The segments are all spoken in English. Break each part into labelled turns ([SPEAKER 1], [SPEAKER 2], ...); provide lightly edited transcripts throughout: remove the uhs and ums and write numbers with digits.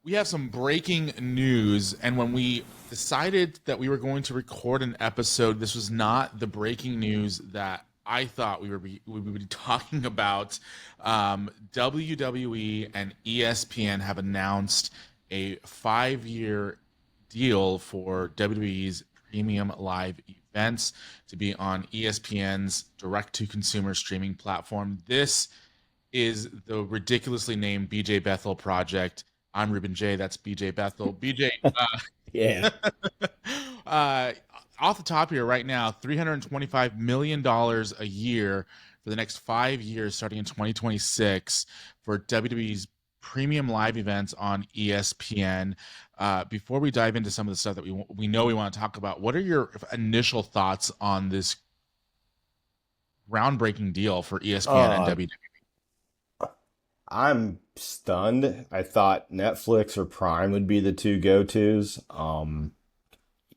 [SPEAKER 1] We have some breaking news, and when we decided that we were going to record an episode, this was not the breaking news that I thought we would be talking about. WWE and ESPN have announced a 5-year deal for WWE's premium live events to be on ESPN's direct-to-consumer streaming platform. This is the ridiculously named BJ Bethel Project. I'm Ruben J. That's BJ Bethel. BJ,
[SPEAKER 2] Yeah.
[SPEAKER 1] uh, off the top here right now, $325 million a year for the next 5 years, starting in 2026, for WWE's premium live events on ESPN. Before we dive into some of the stuff that we know we want to talk about, what are your initial thoughts on this groundbreaking deal for ESPN and
[SPEAKER 2] Uh,
[SPEAKER 1] WWE?
[SPEAKER 2] I'm stunned. I thought Netflix or Prime would be the two go-tos.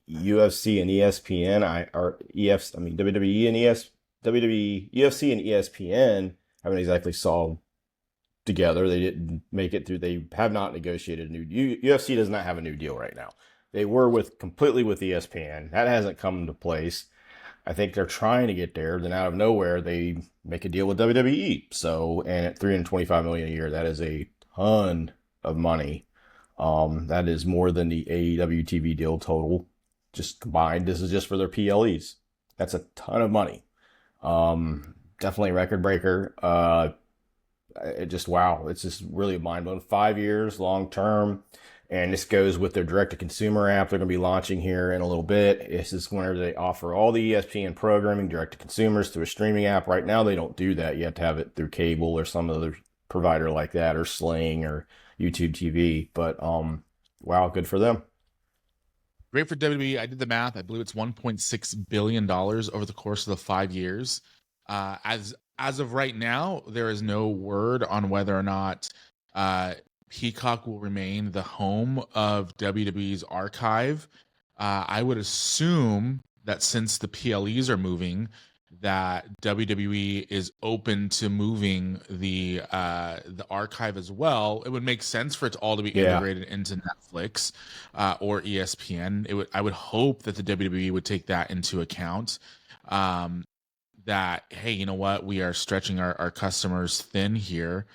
[SPEAKER 2] UFC and ESPN, I mean WWE and WWE, UFC and ESPN haven't exactly solved together. They didn't make it through. They have not negotiated a new UFC does not have a new deal right now. They were with completely with ESPN. That hasn't come into place. I think they're trying to get there. Then out of nowhere, they make a deal with WWE. So, and at 325 million a year, that is a ton of money. That is more than the AEW TV deal total, just combined. This is just for their PLEs. That's a ton of money. Definitely a record breaker. It just wow, it's just really mind blowing. 5 years, long term. And this goes with their direct to consumer app they're going to be launching here in a little bit. This is whenever they offer all the ESPN programming direct to consumers through a streaming app. Right now, they don't do that. You have to have it through cable or some other provider like that, or Sling or YouTube TV. But wow, good for them.
[SPEAKER 1] Great for WWE. I did the math. I believe it's $1.6 billion over the course of the 5 years. As of right now, there is no word on whether or not Peacock will remain the home of WWE's archive. I would assume that since the PLEs are moving, that WWE is open to moving the archive as well. It would make sense for it to all to be
[SPEAKER 2] Yeah.
[SPEAKER 1] integrated into Netflix or ESPN. I would hope that the WWE would take that into account. That, hey, you know what, we are stretching our customers thin here.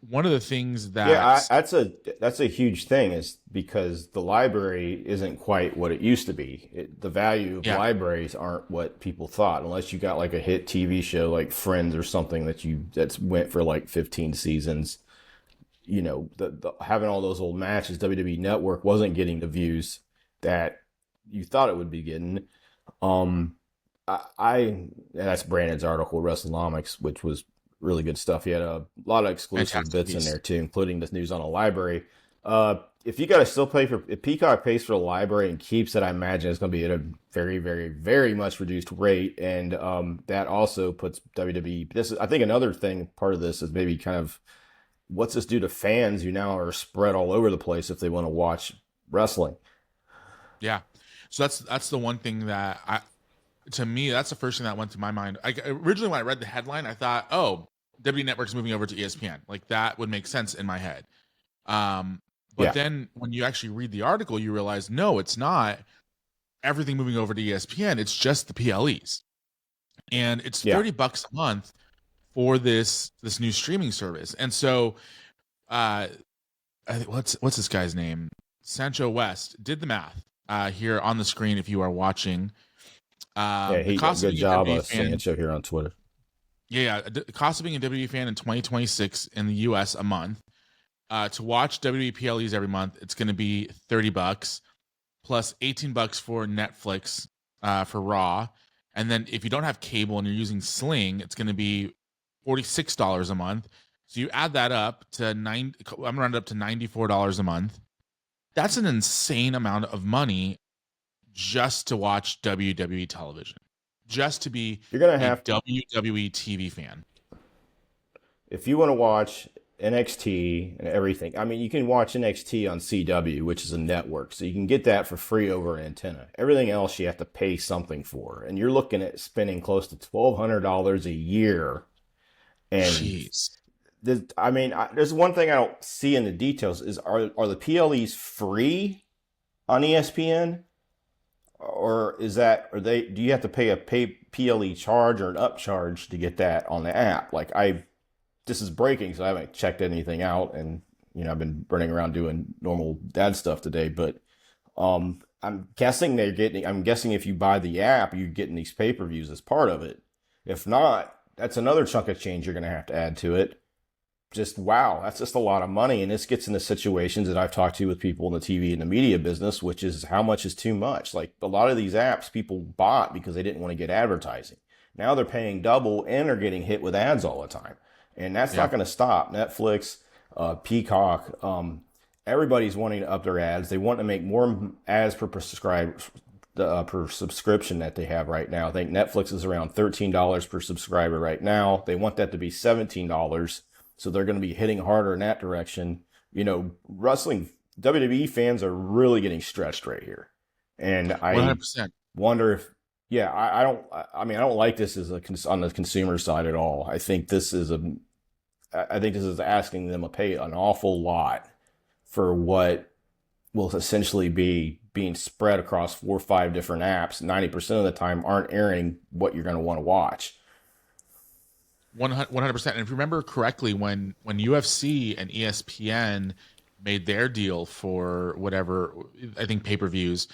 [SPEAKER 1] One of the things
[SPEAKER 2] Yeah,
[SPEAKER 1] that
[SPEAKER 2] that's a huge thing is because the library isn't quite what it used to be. The value of
[SPEAKER 1] yeah,
[SPEAKER 2] libraries aren't what people thought, unless you got like a hit TV show like Friends or something that's went for like 15 seasons. You know, the having all those old matches, WWE Network wasn't getting the views that you thought it would be getting. Um, and that's Brandon's article, WrestleNomics, which was really good stuff. He had a lot of exclusive
[SPEAKER 1] fantastic
[SPEAKER 2] bits in
[SPEAKER 1] piece.
[SPEAKER 2] there too, including this news on a library. If you got to still pay for, if Peacock pays for the library and keeps it, I imagine it's going to be at a very, very, very much reduced rate, and that also puts WWE. This is, I think, another thing. Part of this is maybe kind of what's this do to fans who now are spread all over the place if they want to watch wrestling.
[SPEAKER 1] Yeah, so that's the one thing that to me, that's the first thing that went through my mind. Originally, when I read the headline, I thought, oh, WWE Network's moving over to ESPN. Like, that would make sense in my head. But
[SPEAKER 2] Yeah,
[SPEAKER 1] then when you actually read the article, you realize, no, it's not everything moving over to ESPN. It's just the PLEs. And it's
[SPEAKER 2] yeah.
[SPEAKER 1] $30 a month for this new streaming service. And so, I think, what's this guy's name? Sancho West did the math here on the screen if you are watching.
[SPEAKER 2] Yeah,
[SPEAKER 1] The
[SPEAKER 2] he
[SPEAKER 1] cost of
[SPEAKER 2] good
[SPEAKER 1] being a
[SPEAKER 2] job
[SPEAKER 1] WWE
[SPEAKER 2] of
[SPEAKER 1] fan,
[SPEAKER 2] Sancho here on Twitter.
[SPEAKER 1] the cost of being a WWE fan in 2026 in the US a month. To watch WWE PLEs every month, it's going to be $30 plus $18 for Netflix for Raw. And then if you don't have cable and you're using Sling, it's going to be $46 a month. So you add that up to I'm rounded up to $94 a month. That's an insane amount of money just to watch WWE television, just to be
[SPEAKER 2] You're gonna
[SPEAKER 1] a
[SPEAKER 2] have
[SPEAKER 1] WWE TV fan.
[SPEAKER 2] if you want to watch NXT and everything, I mean, you can watch NXT on CW, which is a network, so you can get that for free over an antenna. Everything else you have to pay something for, and you're looking at spending close to $1,200 a year. And
[SPEAKER 1] Jeez.
[SPEAKER 2] there's one thing I don't see in the details is are the PLEs free on ESPN, or do you have to pay a PLE charge or an upcharge to get that on the app? This is breaking, so I haven't checked anything out, and I've been running around doing normal dad stuff today, but I'm guessing if you buy the app, you're getting these pay-per-views as part of it. If not, that's another chunk of change you're going to have to add to it. Just wow, that's just a lot of money. And this gets into situations that I've talked to with people in the TV and the media business, which is how much is too much. Like a lot of these apps people bought because they didn't want to get advertising. Now they're paying double and they're getting hit with ads all the time. And that's not going to stop. Netflix, Peacock, everybody's wanting to up their ads. They want to make more ads per subscription that they have right now. I think Netflix is around $13 per subscriber right now. They want that to be $17. So they're going to be hitting harder in that direction. Wrestling, WWE fans are really getting stretched right here. And I 100%. Wonder if, I don't like this on the consumer side at all. I think this is asking them to pay an awful lot for what will essentially be being spread across 4 or 5 different apps. 90% of the time aren't airing what you're going to want to watch.
[SPEAKER 1] 100%. And if you remember correctly, when UFC and ESPN made their deal for whatever, I think pay-per-views,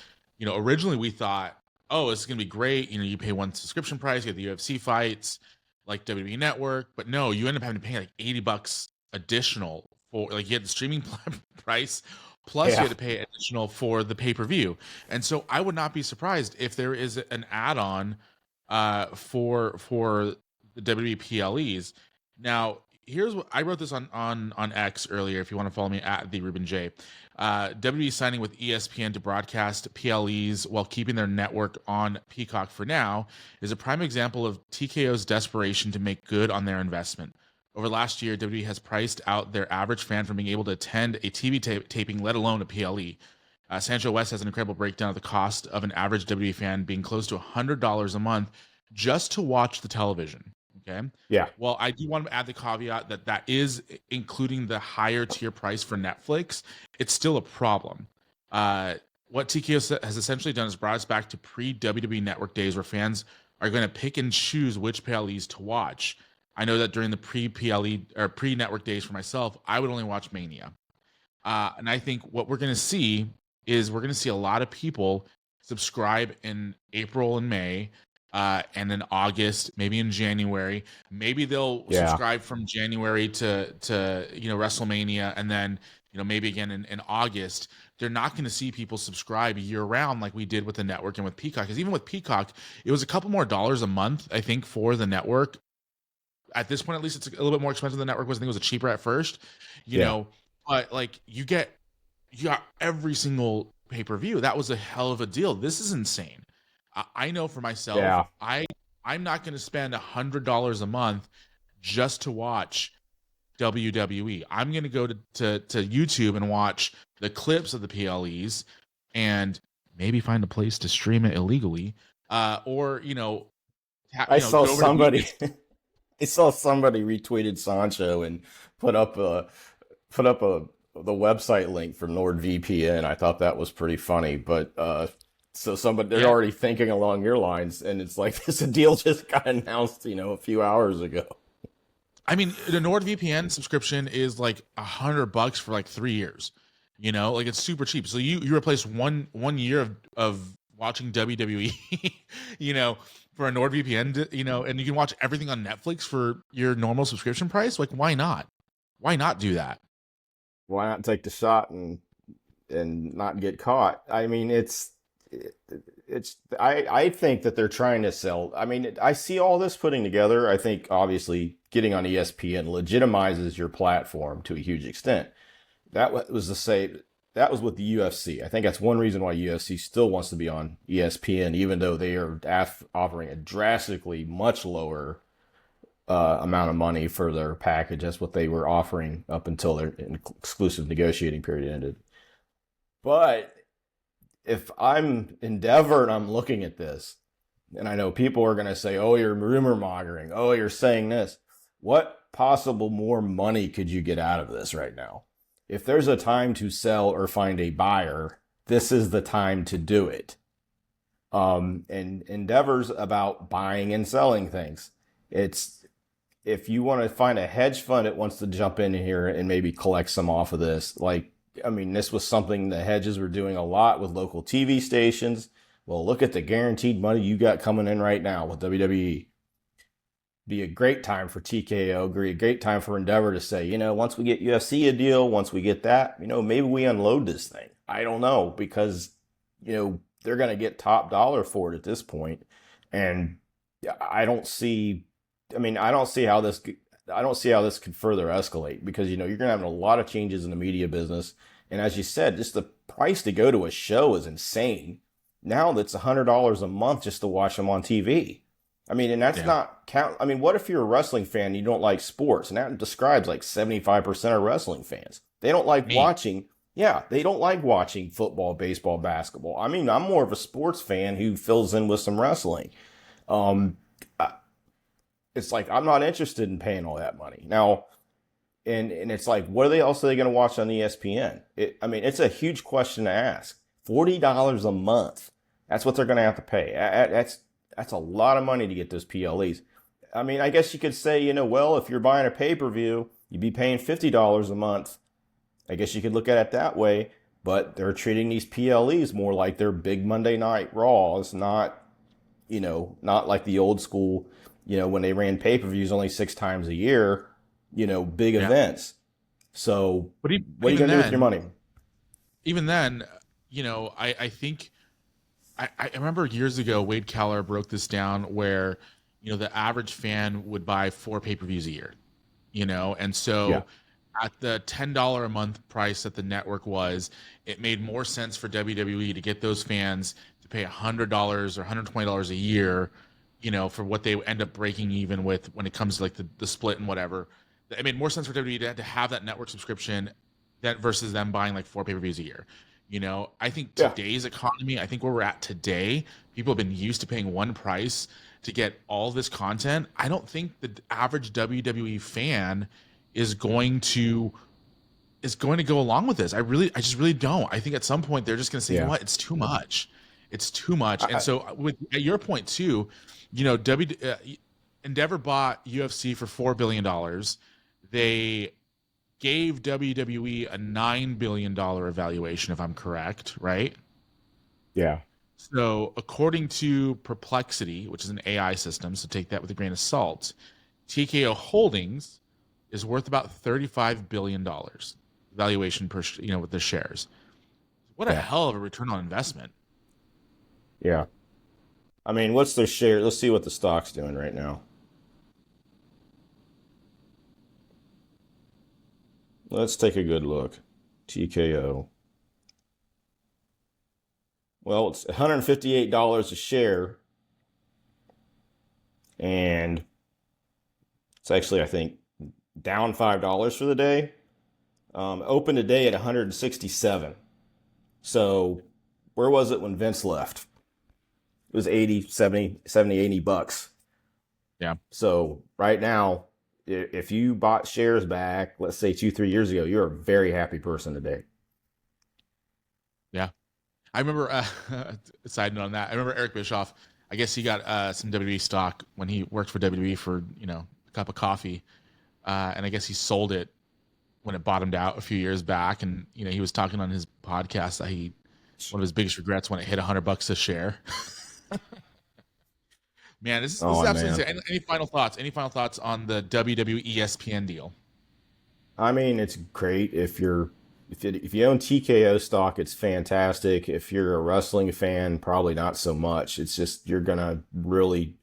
[SPEAKER 1] originally we thought, oh, this is going to be great. You pay one subscription price, you get the UFC fights, like WWE Network. But no, you end up having to pay like $80 additional for, like, you had the streaming price, plus you had to pay additional for the pay-per-view. And so I would not be surprised if there is an add-on for the WWE PLEs. Now, here's what I wrote this on X earlier. If you want to follow me at the Ruben J, WWE signing with ESPN to broadcast PLEs while keeping their network on Peacock for now is a prime example of TKO's desperation to make good on their investment. Over last year, WWE has priced out their average fan from being able to attend a TV taping, let alone a PLE. Sancho West has an incredible breakdown of the cost of an average WWE fan being close to $100 a month just to watch the television. Okay.
[SPEAKER 2] Yeah.
[SPEAKER 1] Well, I do want to add the caveat that is including the higher tier price for Netflix. It's still a problem. What TKO has essentially done is brought us back to pre-WWE Network days where fans are going to pick and choose which PLEs to watch. I know that during the pre-PLE or pre-network days for myself, I would only watch Mania. And I think what we're going to see is we're going to see a lot of people subscribe in April and May. And in August, maybe in January, maybe they'll subscribe from January to WrestleMania, and then maybe again in August. They're not going to see people subscribe year round like we did with the network and with Peacock. Because even with Peacock, it was a couple more dollars a month, I think, for the network. At this point, at least, it's a little bit more expensive than the network was. I think it was cheaper at first, but like you got every single pay-per-view. That was a hell of a deal. This is insane. I know for myself, I'm not going to spend $100 a month just to watch WWE. I'm going to go to YouTube and watch the clips of the PLEs and maybe find a place to stream it illegally. I
[SPEAKER 2] saw somebody retweeted Sancho and put up the website link for NordVPN. I thought that was pretty funny, but so they're already thinking along your lines, and it's like this deal just got announced, a few hours ago.
[SPEAKER 1] I mean, the NordVPN subscription is like $100 for like 3 years. Like it's super cheap. So you replace one year of watching WWE, for a NordVPN, and you can watch everything on Netflix for your normal subscription price. Like, why not? Why not do that?
[SPEAKER 2] Why not take the shot and not get caught? I mean, I think that they're trying to sell. I mean, I see all this putting together. I think obviously getting on ESPN legitimizes your platform to a huge extent. That was with the UFC. I think that's one reason why UFC still wants to be on ESPN, even though they are offering a drastically much lower amount of money for their package. That's what they were offering up until their exclusive negotiating period ended. But if I'm Endeavor and I'm looking at and I know people are going to say, oh, you're rumor mongering. Oh, you're saying this. What possible more money could you get out of this right now? If there's a time to sell or find a buyer, this is the time to do it. And Endeavor's about buying and selling things. It's if you want to find a hedge fund that wants to jump in here and maybe collect some off of this, like, I mean, this was something the hedges were doing a lot with local TV stations. Well, look at the guaranteed money you got coming in right now with WWE. Be a great time for TKO, be a great time for Endeavor to say, you know, once we get UFC a deal, once we get that, you know, maybe we unload this thing. I don't know, because, you know, they're going to get top dollar for it at this point. And I don't see how this could further escalate, because, you know, you're going to have a lot of changes in the media business. And as you said, just the price to go to a show is insane. Now that's $100 a month just to watch them on TV. I mean, and that's not count. I mean, what if you're a wrestling fan and you don't like sports? And that describes like 75% of wrestling fans. They don't like watching. Yeah, they don't like watching football, baseball, basketball. I mean, I'm more of a sports fan who fills in with some wrestling. It's like, I'm not interested in paying all that money. Now, and it's like, what are they else are they going to watch on ESPN? I mean, it's a huge question to ask. $40 a month. That's what they're going to have to pay. That's a lot of money to get those PLEs. I mean, I guess you could say, you know, well, if you're buying a pay-per-view, you'd be paying $50 a month. I guess you could look at it that way, but they're treating these PLEs more like they're big Monday Night Raws, not like the old school, you know, when they ran pay-per-views only 6 times a year, you know, big events. So what are you going to do with your money?
[SPEAKER 1] Even then, you know, I think I remember years ago, Wade Keller broke this down where, you know, the average fan would buy 4 pay-per-views a year, you know? And so at the $10 a month price that the network was, it made more sense for WWE to get those fans to pay $100 or $120 a year, you know, for what they end up breaking even with when it comes to like the split and whatever. It made more sense for WWE to have that network subscription versus them buying like 4 pay-per-views a year. You know, I think today's economy, I think where we're at today, people have been used to paying one price to get all this content. I don't think the average WWE fan is going to go along with this. I just really don't. I think at some point they're just going to say, you know what, it's too much. It's too much. And so at your point too, you know, Endeavor bought UFC for $4 billion. They gave WWE a $9 billion evaluation, if I'm correct, right?
[SPEAKER 2] Yeah.
[SPEAKER 1] So according to Perplexity, which is an AI system, so take that with a grain of salt, TKO Holdings is worth about $35 billion valuation per, you know, with the shares. What a hell of a return on investment.
[SPEAKER 2] Yeah. I mean, what's their share? Let's see what the stock's doing right now. Let's take a good look. TKO. Well, it's $158 a share. And it's actually, I think, down $5 for the day. Open today at 167. So where was it when Vince left? It was 80, 70, 80 bucks.
[SPEAKER 1] Yeah.
[SPEAKER 2] So right now, if you bought shares back, let's say 2-3 years ago, you're a very happy person today.
[SPEAKER 1] Yeah. I remember, side note on that, I remember Eric Bischoff, I guess he got some WWE stock when he worked for WWE for, you know, a cup of coffee. And I guess he sold it when it bottomed out a few years back. And, you know, he was talking on his podcast that one of his biggest regrets when it hit $100 a share. Man, this is absolutely insane. Any final thoughts? Any final thoughts on the WWE ESPN deal?
[SPEAKER 2] I mean, it's great if you own TKO stock, it's fantastic. If you're a wrestling fan, probably not so much. It's just you're really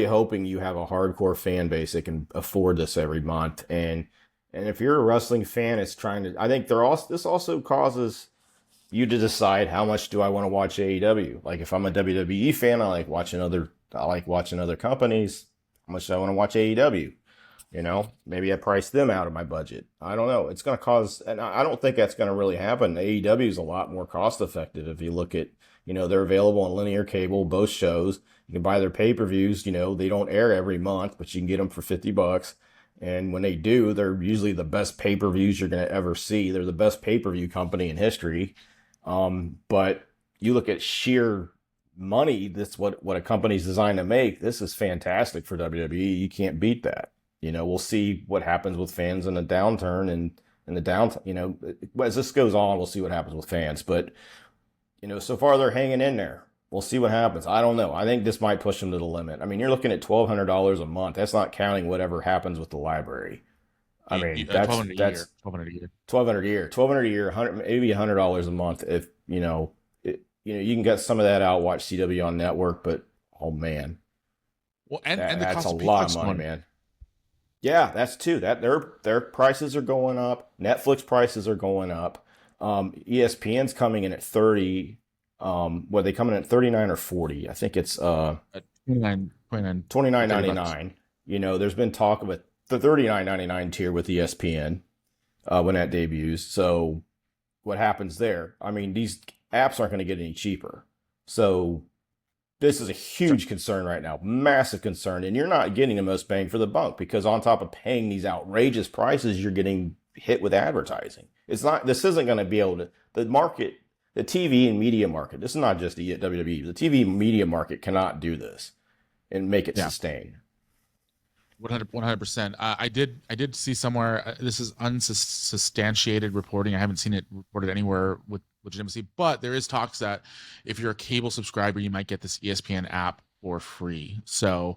[SPEAKER 2] hoping you have a hardcore fan base that can afford this every month. And if you're a wrestling fan, it's I think this also causes you to decide, how much do I want to watch AEW? Like if I'm a WWE fan, I like watching other companies. How much do I want to watch AEW? You know, maybe I price them out of my budget. I don't know. It's going to cause, and I don't think that's going to really happen. AEW is a lot more cost effective. If you look at, you know, they're available on linear cable, both shows. You can buy their pay-per-views. You know, they don't air every month, but you can get them for $50. And when they do, they're usually the best pay-per-views you're going to ever see. They're the best pay-per-view company in history. But you look at sheer money, that's what a company's designed to make. This is fantastic for WWE. You can't beat that. We'll see what happens with fans in the downturn and in the down. As this goes on, we'll see what happens with fans. But so far they're hanging in there. We'll see what happens. I don't know. I think this might push them to the limit. I mean, you're looking at $1,200 a month. That's not counting whatever happens with the library. I mean, that's
[SPEAKER 1] $1,200 a year.
[SPEAKER 2] $1,200 a year, maybe $100 a month. If you can get some of that out, watch CW on network, but oh man,
[SPEAKER 1] well, and the
[SPEAKER 2] that's
[SPEAKER 1] cost
[SPEAKER 2] a
[SPEAKER 1] of
[SPEAKER 2] lot of money, man. Yeah, that's too. That their prices are going up. Netflix prices are going up. ESPN's coming in at 30. They coming in at 39 or 40? I think it's $29.99. There's been talk about the $39.99 tier with ESPN when that debuts. So what happens there? I mean, these apps aren't going to get any cheaper. So this is a huge concern right now, massive concern, and you're not getting the most bang for the buck because on top of paying these outrageous prices, you're getting hit with advertising. This isn't going to be able to, the market, the TV and media market, this is not just the WWE, the TV media market cannot do this and make it sustain.
[SPEAKER 1] 100%. I did see somewhere, this is unsubstantiated reporting. I haven't seen it reported anywhere with legitimacy, but there is talks that if you're a cable subscriber, you might get this ESPN app for free. So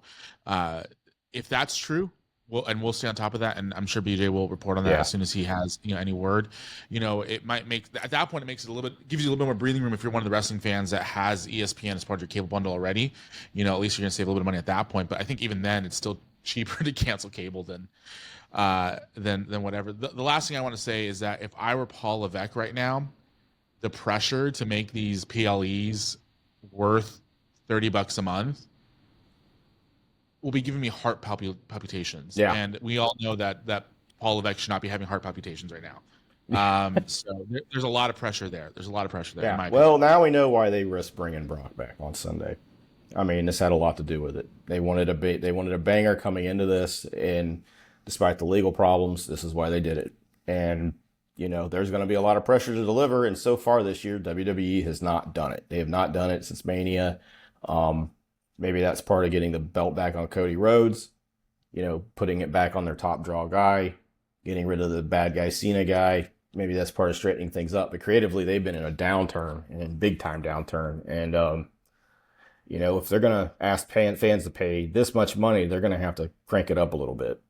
[SPEAKER 1] if that's true, we'll stay on top of that, and I'm sure BJ will report on that as soon as he has any word. It might make at that point it makes it gives you a little bit more breathing room if you're one of the wrestling fans that has ESPN as part of your cable bundle already. At least you're gonna save a little bit of money at that point. But I think even then it's still cheaper to cancel cable than whatever. The last thing I want to say is that if I were Paul Levesque right now, the pressure to make these PLEs worth $30 a month will be giving me heart palpitations.
[SPEAKER 2] Yeah.
[SPEAKER 1] And we all know that Paul Levesque should not be having heart palpitations right now. So there's a lot of pressure there.
[SPEAKER 2] Yeah. Well, now we know why they risked bringing Brock back on Sunday. I mean, this had a lot to do with it. They wanted a banger coming into this, and despite the legal problems, this is why they did it. And there's going to be a lot of pressure to deliver. And so far this year, WWE has not done it. They have not done it since Mania. Maybe that's part of getting the belt back on Cody Rhodes, putting it back on their top draw guy, getting rid of the bad guy Cena guy. Maybe that's part of straightening things up. But creatively, they've been in a downturn, and a big time downturn. And, if they're going to ask fans to pay this much money, they're going to have to crank it up a little bit.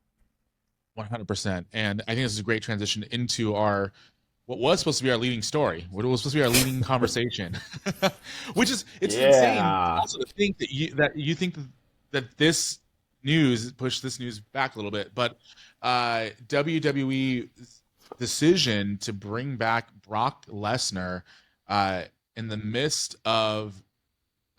[SPEAKER 1] 100%. And I think this is a great transition into what was supposed to be our leading story, what was supposed to be our leading conversation, which is insane also to think that you think that this news pushed this news back a little bit, but WWE's decision to bring back Brock Lesnar in the midst of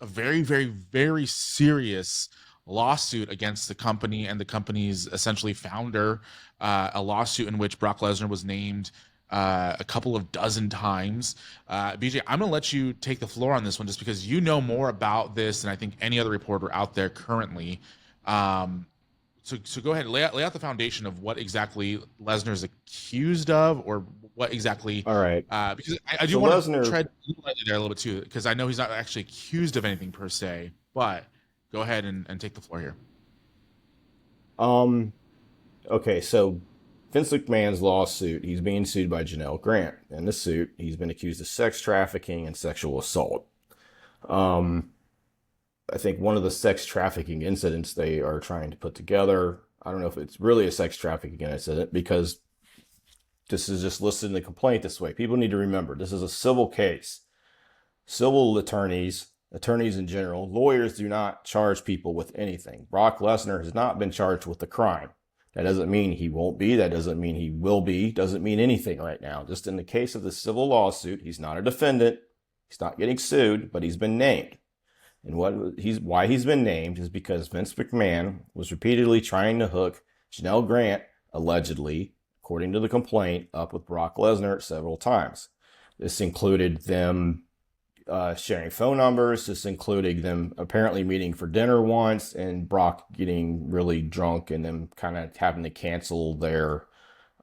[SPEAKER 1] a very, very, very serious lawsuit against the company and the company's essentially founder, a lawsuit in which Brock Lesnar was named a couple of dozen times. BJ, I'm gonna let you take the floor on this one just because you know more about this than I think any other reporter out there currently. So go ahead, lay out the foundation of what exactly Lesnar is accused of, or what exactly.
[SPEAKER 2] All right.
[SPEAKER 1] Because I do want to tread lightly there a little bit too, because I know he's not actually accused of anything per se, but go ahead and take the floor here.
[SPEAKER 2] Okay, so Vince McMahon's lawsuit, he's being sued by Janelle Grant. In the suit, he's been accused of sex trafficking and sexual assault. I think one of the sex trafficking incidents they are trying to put together, I don't know if it's really a sex trafficking incident because this is just listed in the complaint this way. People need to remember, this is a civil case. Civil attorneys in general, lawyers do not charge people with anything. Brock Lesnar has not been charged with the crime. That doesn't mean he won't be. That doesn't mean he will be. Doesn't mean anything right now. Just in the case of the civil lawsuit, he's not a defendant. He's not getting sued, but he's been named. And why he's been named is because Vince McMahon was repeatedly trying to hook Janelle Grant, allegedly, according to the complaint, up with Brock Lesnar several times. This included them sharing phone numbers, just including them apparently meeting for dinner once, and Brock getting really drunk and them kind of having to cancel their,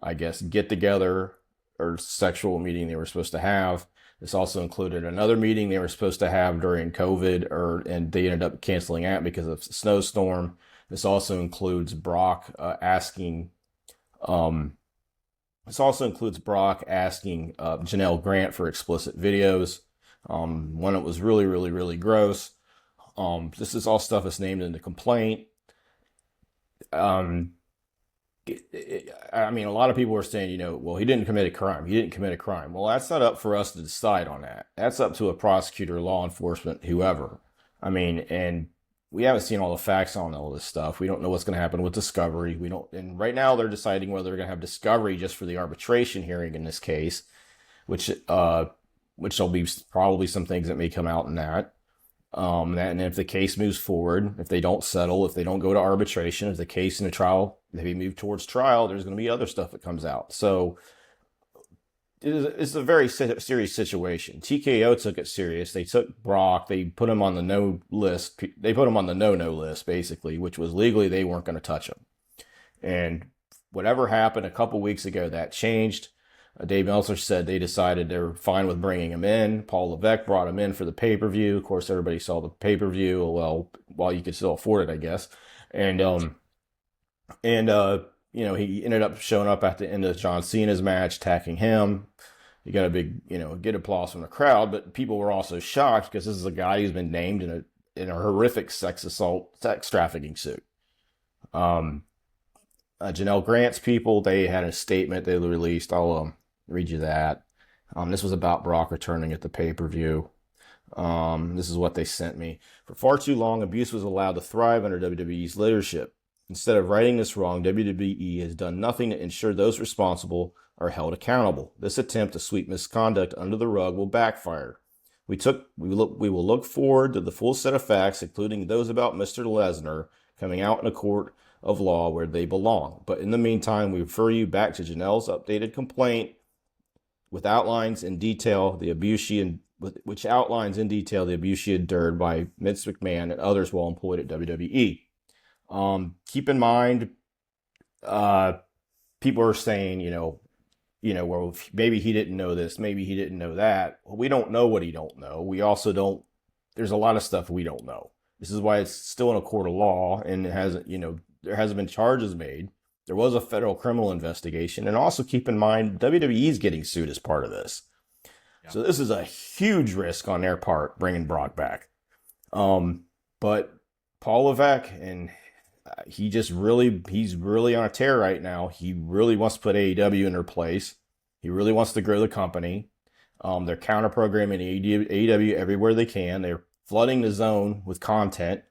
[SPEAKER 2] I guess, get together or sexual meeting they were supposed to have. This also included another meeting they were supposed to have during COVID, and they ended up canceling that because of a snowstorm. This also includes Brock asking Janelle Grant for explicit videos. One that was really, really, really gross. This is all stuff that's named in the complaint. I mean, a lot of people are saying, well, he didn't commit a crime. He didn't commit a crime. Well, that's not up for us to decide on that. That's up to a prosecutor, law enforcement, whoever. I mean, and we haven't seen all the facts on all this stuff. We don't know what's going to happen with discovery. And right now they're deciding whether they're going to have discovery just for the arbitration hearing in this case, which there'll be probably some things that may come out in that. And if the case moves forward, if they don't settle, if they don't go to arbitration, if the case in the trial, if they move towards trial, there's going to be other stuff that comes out. So it's a very serious situation. TKO took it serious. They took Brock. They put him on the no list. They put him on the no list, basically, which was legally they weren't going to touch him. And whatever happened a couple weeks ago, that changed. Dave Meltzer said they decided they were fine with bringing him in. Paul Levesque brought him in for the pay-per-view. Of course, everybody saw the pay-per-view. Well, while you could still afford it, I guess. And he ended up showing up at the end of John Cena's match, attacking him. He got a big, good applause from the crowd, but people were also shocked because this is a guy who's been named in a horrific sex trafficking suit. Janelle Grant's people, they had a statement they released. I'll read you that. This was about Brock returning at the pay-per-view. This is what they sent me. For far too long, abuse was allowed to thrive under WWE's leadership. Instead of righting this wrong, WWE has done nothing to ensure those responsible are held accountable. This attempt to sweep misconduct under the rug will backfire. We will look forward to the full set of facts, including those about Mr. Lesnar, coming out in a court of law where they belong. But in the meantime, we refer you back to Janelle's updated complaint, which outlines in detail the abuse she endured by Vince McMahon and others while employed at WWE. Keep in mind, people are saying, well, maybe he didn't know this, maybe he didn't know that. Well, we don't know what he don't know. We also don't. There's a lot of stuff we don't know. This is why it's still in a court of law, and it hasn't, there hasn't been charges made. There was a federal criminal investigation, and also keep in mind WWE is getting sued as part of this. Yeah. So this is a huge risk on their part bringing Brock back. But Paul Levesque, and he's really on a tear right now. He really wants to put AEW in their place. He really wants to grow the company. They're counter programming AEW everywhere they can. They're flooding the zone with content.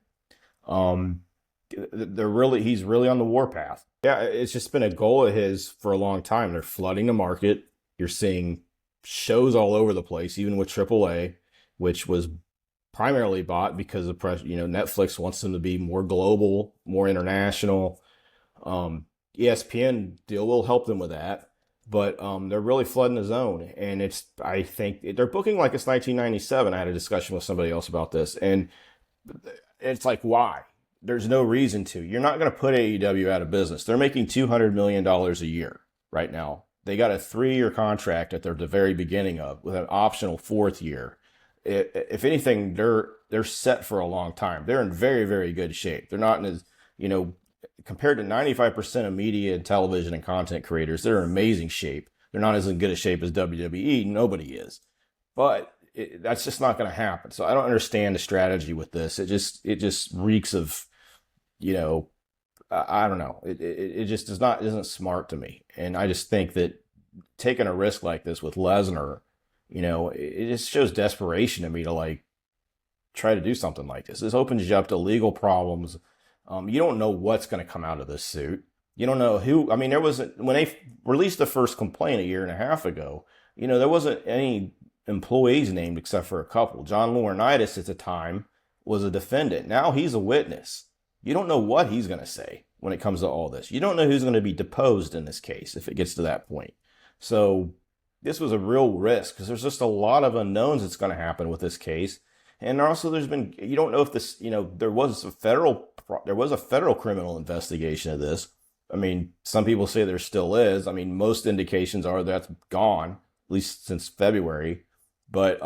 [SPEAKER 2] He's really on the warpath. Yeah, it's just been a goal of his for a long time. They're flooding the market. You're seeing shows all over the place, even with AAA, which was primarily bought because of Netflix wants them to be more global, more international. ESPN deal will help them with that, but they're really flooding the zone, and I think they're booking like it's 1997. I had a discussion with somebody else about this, and it's like, why? There's no reason to. You're not going to put AEW out of business. They're making $200 million a year right now. They got a 3-year contract at the very beginning of, with an optional 4th year. If anything, they're set for a long time. They're in very, very good shape. They're not in as, compared to 95% of media and television and content creators, they're in amazing shape. They're not as in good a shape as WWE. Nobody is. But that's just not going to happen. So I don't understand the strategy with this. It just reeks of, I don't know. It just isn't smart to me. And I just think that taking a risk like this with Lesnar, it just shows desperation to me to try to do something like this. This opens you up to legal problems. You don't know what's going to come out of this suit. You don't know who. I mean, when they released the first complaint a year and a half ago, there wasn't any employees named except for a couple. John Laurinaitis at the time was a defendant. Now he's a witness. You don't know what he's going to say when it comes to all this. You don't know who's going to be deposed in this case if it gets to that point. So, this was a real risk because there's just a lot of unknowns that's going to happen with this case. And also there's been, you don't know if this, there was a federal criminal investigation of this. I mean, some people say there still is. I mean, most indications are that's gone, at least since February. But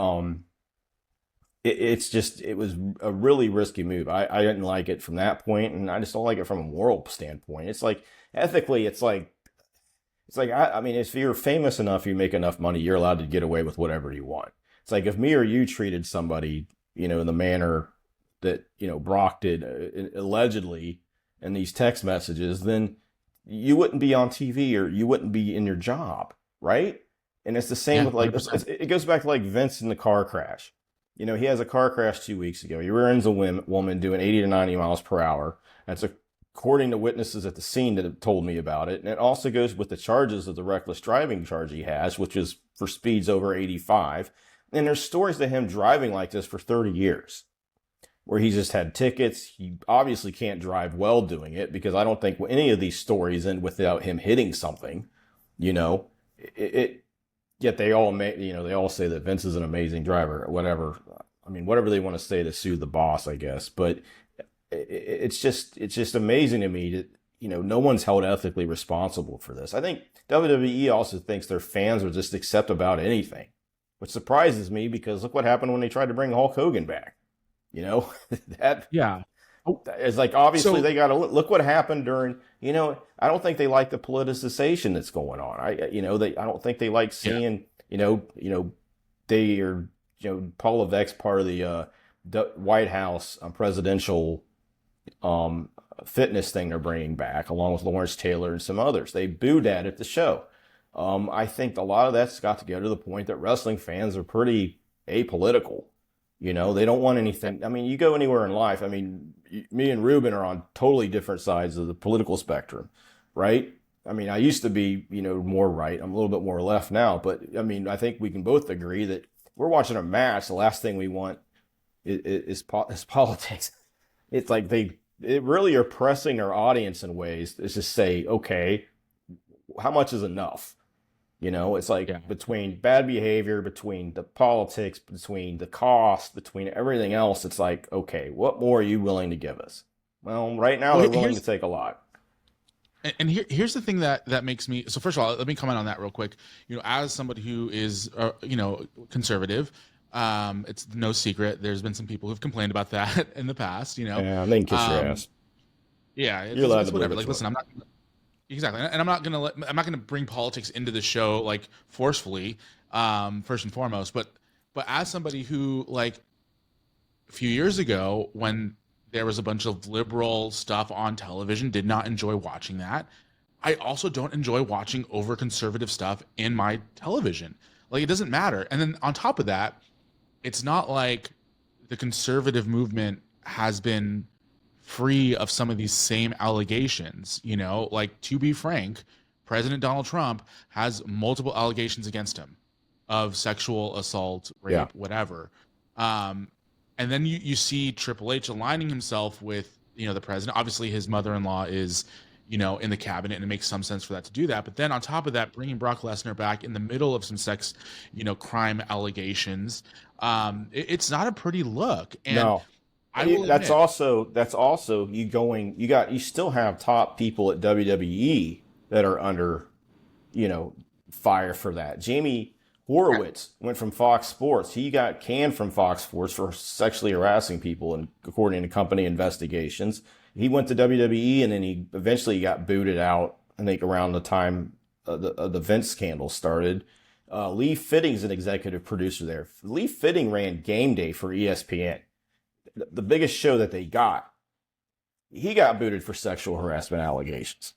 [SPEAKER 2] it was a really risky move. I didn't like it from that point, and I just don't like it from a moral standpoint. It's like, ethically, I mean, if you're famous enough, you make enough money, you're allowed to get away with whatever you want. It's like if me or you treated somebody, in the manner that, Brock did allegedly in these text messages, then you wouldn't be on TV or you wouldn't be in your job, right? And it's the same with like, it goes back to like Vince in the car crash. He has a car crash 2 weeks ago. He rear ends a woman doing 80 to 90 miles per hour. That's according to witnesses at the scene that have told me about it. And it also goes with the charges of the reckless driving charge he has, which is for speeds over 85. And there's stories of him driving like this for 30 years, where he's just had tickets. He obviously can't drive well doing it, because I don't think any of these stories end without him hitting something, Yet they all they all say that Vince is an amazing driver, whatever. I mean, whatever they want to say to soothe the boss, I guess. But it's just amazing to me that, no one's held ethically responsible for this. I think WWE also thinks their fans will just accept about anything, which surprises me, because look what happened when they tried to bring Hulk Hogan back. That
[SPEAKER 1] Yeah.
[SPEAKER 2] it's like, obviously they got to look what happened during, I don't think they like the politicization that's going on. I don't think they like seeing, they are, Paul Levesque's part of the White House presidential fitness thing they're bringing back, along with Lawrence Taylor and some others. They booed at it at the show. I think a lot of that's got to go to the point that wrestling fans are pretty apolitical. They don't want anything. I mean, you go anywhere in life. I mean, me and Ruben are on totally different sides of the political spectrum, right? I mean, I used to be, more right. I'm a little bit more left now. But, I mean, I think we can both agree that we're watching a match. The last thing we want is politics. It's like they really are pressing their audience in ways to just say, okay, how much is enough? It's like between bad behavior, between the politics, between the cost, between everything else, it's like, okay, what more are you willing to give us? Well, right now they're willing to take a lot.
[SPEAKER 1] And here's the thing that makes me, so first of all, let me comment on that real quick. As somebody who is, conservative, it's no secret there's been some people who've complained about that in the past,
[SPEAKER 2] Yeah, they can kiss your ass.
[SPEAKER 1] Yeah,
[SPEAKER 2] you're allowed to
[SPEAKER 1] whatever. Like, listen, I'm not. Exactly, and I'm not gonna bring politics into the show like forcefully, first and foremost. But as somebody who, like, a few years ago, when there was a bunch of liberal stuff on television, did not enjoy watching that. I also don't enjoy watching over conservative stuff in my television. Like, it doesn't matter. And then on top of that, it's not like the conservative movement has been free of some of these same allegations. Like, to be frank, President Donald Trump has multiple allegations against him of sexual assault, rape, whatever. And then you see Triple H aligning himself with, the president. Obviously, his mother-in-law is, in the cabinet, and it makes some sense for that to do that. But then on top of that, bringing Brock Lesnar back in the middle of some sex, crime allegations, it's not a pretty look. And
[SPEAKER 2] no. That's also you still have top people at WWE that are under, fire for that. Jamie Horowitz went from Fox Sports. He got canned from Fox Sports for sexually harassing people, and according to company investigations, he went to WWE, and then he eventually got booted out. I think around the time the Vince scandal started. Lee Fitting's an executive producer there. Lee Fitting ran Game Day for ESPN, the biggest show that they got. He got booted for sexual harassment allegations.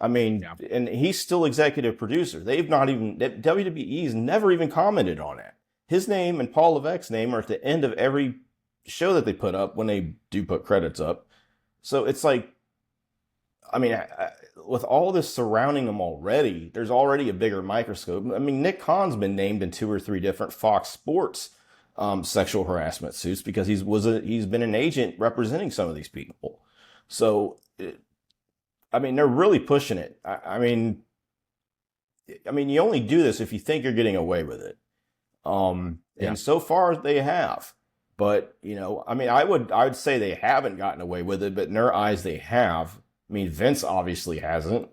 [SPEAKER 2] I mean, and he's still executive producer. WWE's never even commented on it. His name and Paul Levesque's name are at the end of every show that they put up, when they do put credits up. So it's like, I mean, with all this surrounding them already, there's already a bigger microscope. I mean, Nick Khan's been named in 2 or 3 different Fox Sports sexual harassment suits, because he's been an agent representing some of these people. So, I mean, they're really pushing it. I mean, I mean, you only do this if you think you're getting away with it. And so far they have. But, I mean, I would say they haven't gotten away with it, but in their eyes they have. I mean, Vince obviously hasn't.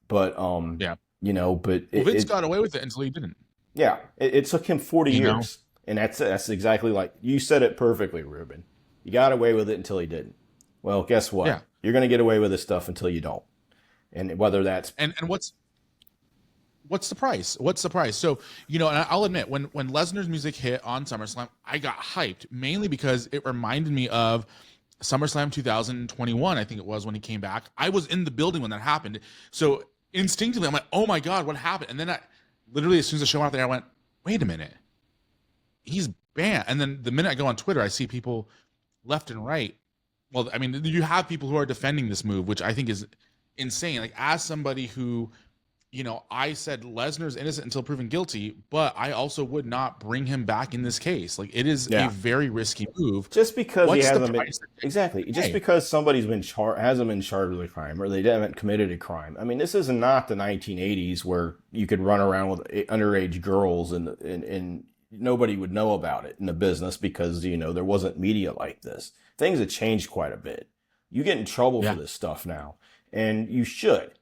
[SPEAKER 2] But but
[SPEAKER 1] Vince got away with it until he didn't.
[SPEAKER 2] Yeah, it took him 40 years. And that's exactly like you said it perfectly, Ruben. You got away with it until he didn't. Well, guess what?
[SPEAKER 1] Yeah.
[SPEAKER 2] You're going to get away with this stuff until you don't. And whether that's
[SPEAKER 1] and what's the price? What's the price? So, and I'll admit, when Lesnar's music hit on SummerSlam, I got hyped, mainly because it reminded me of SummerSlam 2021, I think it was, when he came back. I was in the building when that happened. So instinctively, I'm like, oh my God, what happened? And then literally, as soon as the show went out there, I went, wait a minute. He's banned. And then the minute I go on Twitter, I see people left and right. Well, I mean, you have people who are defending this move, which I think is insane. Like, as somebody who, I said Lesnar's innocent until proven guilty, but I also would not bring him back in this case. Like, it is a very risky move.
[SPEAKER 2] Just because he hasn't been exactly. Just because somebody's hasn't been charged with a crime, or they haven't committed a crime. I mean, this is not the 1980s where you could run around with underage girls and nobody would know about it in the business because there wasn't media like this. Things have changed quite a bit. You get in trouble for this stuff now, and you should.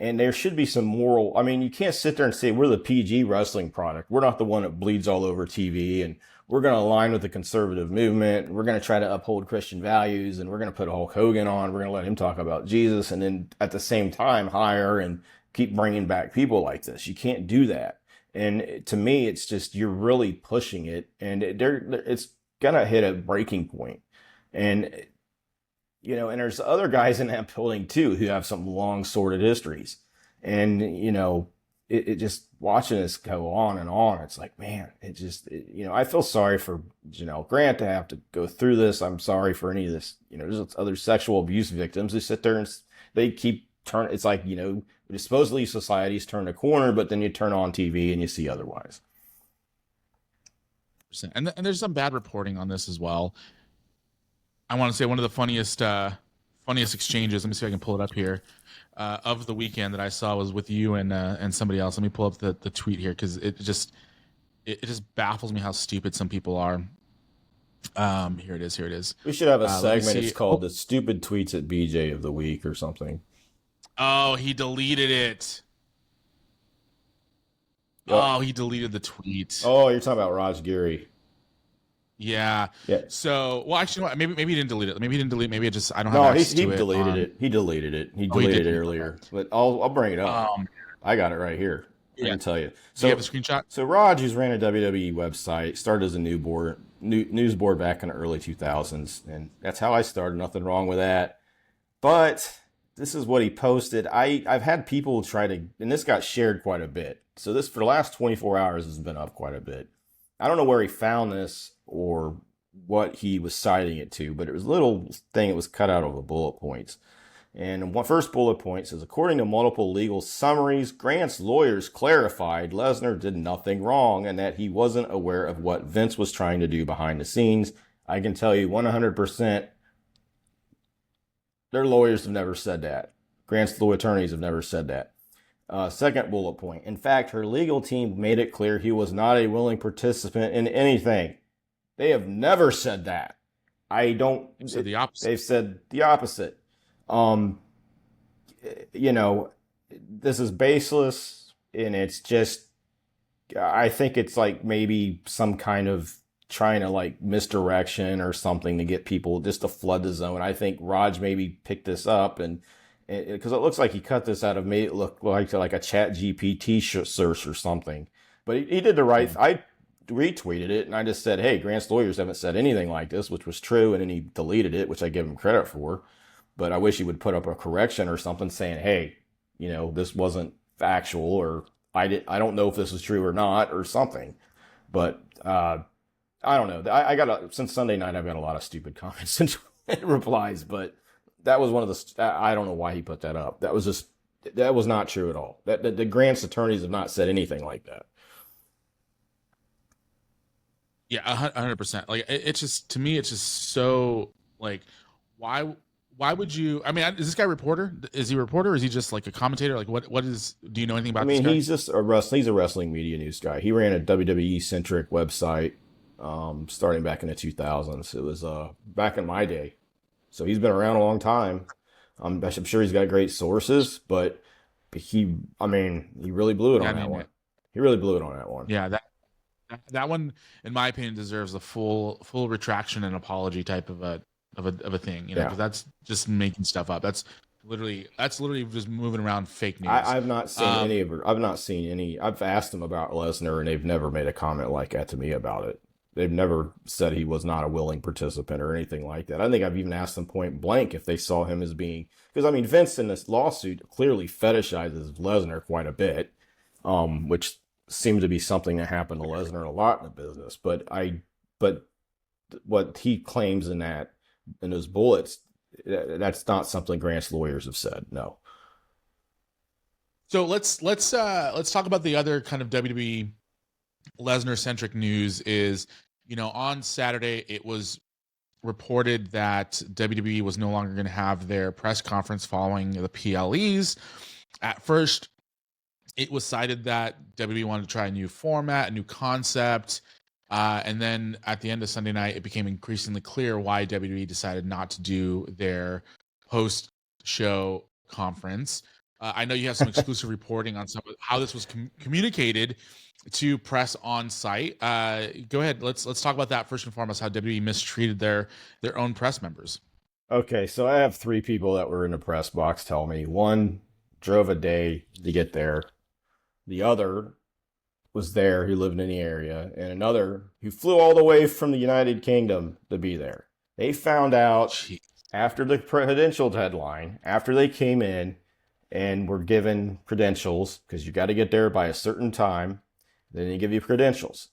[SPEAKER 2] And there should be some moral. I mean, you can't sit there and say we're the PG wrestling product. We're not the one that bleeds all over TV, and we're going to align with the conservative movement. We're going to try to uphold Christian values, and we're going to put Hulk Hogan on. We're going to let him talk about Jesus, and then at the same time hire and keep bringing back people like this. You can't do that. And to me, it's just you're really pushing it, and it's going to hit a breaking point. And and there's other guys in that building too who have some long sordid histories. And, it just watching this go on and on, it's like, man, I feel sorry for Janelle Grant to have to go through this. I'm sorry for any of this, there's other sexual abuse victims who sit there and they keep turning. It's like, supposedly society's turned a corner, but then you turn on TV and you see otherwise.
[SPEAKER 1] And there's some bad reporting on this as well. I want to say one of the funniest exchanges. Let me see if I can pull it up here. Of the weekend that I saw was with you and somebody else. Let me pull up the tweet here because it just baffles me how stupid some people are. Here it is.
[SPEAKER 2] We should have a segment. It's called the Stupid Tweets at BJ of the Week or something.
[SPEAKER 1] Oh, he deleted it. Yep. Oh, he deleted the tweet.
[SPEAKER 2] Oh, you're talking about Raj Giri.
[SPEAKER 1] Yeah. So, well, actually, you know what? Maybe he didn't delete it. Maybe he didn't delete. Maybe it just I don't have access to it.
[SPEAKER 2] He deleted it. He deleted it. He deleted it earlier. But I'll bring it up. I got it right here. I can tell you. So
[SPEAKER 1] you have a screenshot.
[SPEAKER 2] So Raj, who's ran a WWE website, started as a news board back in the early 2000s, and that's how I started. Nothing wrong with that. But this is what he posted. I've had people try to, and this got shared quite a bit. So this for the last 24 hours has been up quite a bit. I don't know where he found this or what he was citing it to, but it was a little thing that was cut out of the bullet points. And one first bullet point says, according to multiple legal summaries, Grant's lawyers clarified Lesnar did nothing wrong and that he wasn't aware of what Vince was trying to do behind the scenes. I can tell you 100% their lawyers have never said that. Grant's law attorneys have never said that. Second bullet point. In fact, her legal team made it clear he was not a willing participant in anything. They have never said that.
[SPEAKER 1] They've said the opposite.
[SPEAKER 2] They've said the opposite. This is baseless, and it's just, I think it's like maybe some kind of trying to like misdirection or something to get people just to flood the zone. I think Raj maybe picked this up and because it looks like he cut this out of made it look like a chat GPT search or something. But he did the right. I retweeted it and I just said, hey, Grant's lawyers haven't said anything like this, which was true. And then he deleted it, which I give him credit for. But I wish he would put up a correction or something saying, hey, this wasn't factual, or I don't know if this is true or not, or something. But I don't know. Since Sunday night, I've got a lot of stupid comments and replies, but that was one of the, I don't know why he put that up. That was not true at all. The Grant's attorneys have not said anything like that.
[SPEAKER 1] Yeah, 100%. Like, it's just, to me, it's just so like, why why would you? I mean, is this guy a reporter? Is he a reporter? Or is he just like a commentator? Like, what is? Do you know anything
[SPEAKER 2] I
[SPEAKER 1] about this
[SPEAKER 2] mean,
[SPEAKER 1] guy?
[SPEAKER 2] he's just a wrestling. He's a wrestling media news guy. He ran a WWE centric website, starting back in the 2000s. It was back in my day, so he's been around a long time. I'm sure he's got great sources, but I mean, he really blew it
[SPEAKER 1] Yeah, I
[SPEAKER 2] on that
[SPEAKER 1] mean,
[SPEAKER 2] one. He really blew it on that one.
[SPEAKER 1] yeah, that one, in my opinion, deserves a full retraction and apology type of a thing. You know,
[SPEAKER 2] Yeah.
[SPEAKER 1] because that's just making stuff up. That's literally just moving around fake news.
[SPEAKER 2] I've not seen any of it. I've not seen any. I've asked them about Lesnar, and they've never made a comment like that to me about it. They've never said he was not a willing participant or anything like that. I think I've even asked them point blank if they saw him as being, because I mean, Vince in this lawsuit clearly fetishizes Lesnar quite a bit, which seemed to be something that happened to Lesnar a lot in the business. But what he claims in those bullets, that's not something Grant's lawyers have said. No.
[SPEAKER 1] So let's talk about the other kind of WWE Lesnar centric news. Is, you know, on Saturday it was reported that WWE was no longer going to have their press conference following the PLEs. At first, it was cited that WWE wanted to try a new format, a new concept. And then at the end of Sunday night, it became increasingly clear why WWE decided not to do their post-show conference. I know you have some exclusive reporting on some of how this was communicated to press on site. Go ahead. Let's talk about that first and foremost. How WWE mistreated their own press members.
[SPEAKER 2] Okay, so I have three people that were in the press box tell me. One drove a day to get there. The other was there who lived in the area, and another who flew all the way from the United Kingdom to be there. They found out after the credential deadline, after they came in and were given credentials, because you got to get there by a certain time, then they give you credentials.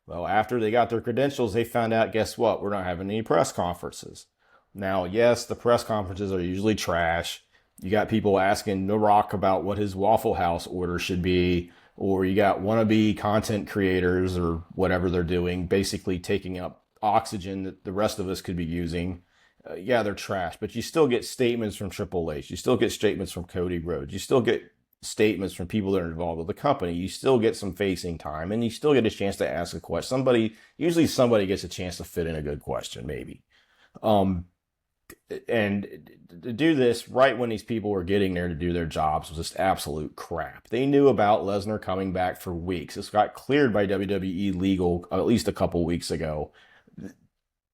[SPEAKER 2] Well, after they got their credentials, they found out, guess what? We're not having any press conferences. Now, yes, the press conferences are usually trash. You got people asking The Rock about what his Waffle House order should be, or you got wannabe content creators or whatever they're doing, basically taking up oxygen that the rest of us could be using. Yeah, they're trash, but you still get statements from Triple H. You still get statements from Cody Rhodes. You still get statements from people that are involved with the company. You still get some facing time, and you still get a chance to ask a question. Usually somebody gets a chance to fit in a good question, maybe. And to do this right when these people were getting there to do their jobs was just absolute crap. They knew about Lesnar coming back for weeks. This got cleared by WWE legal at least a couple weeks ago.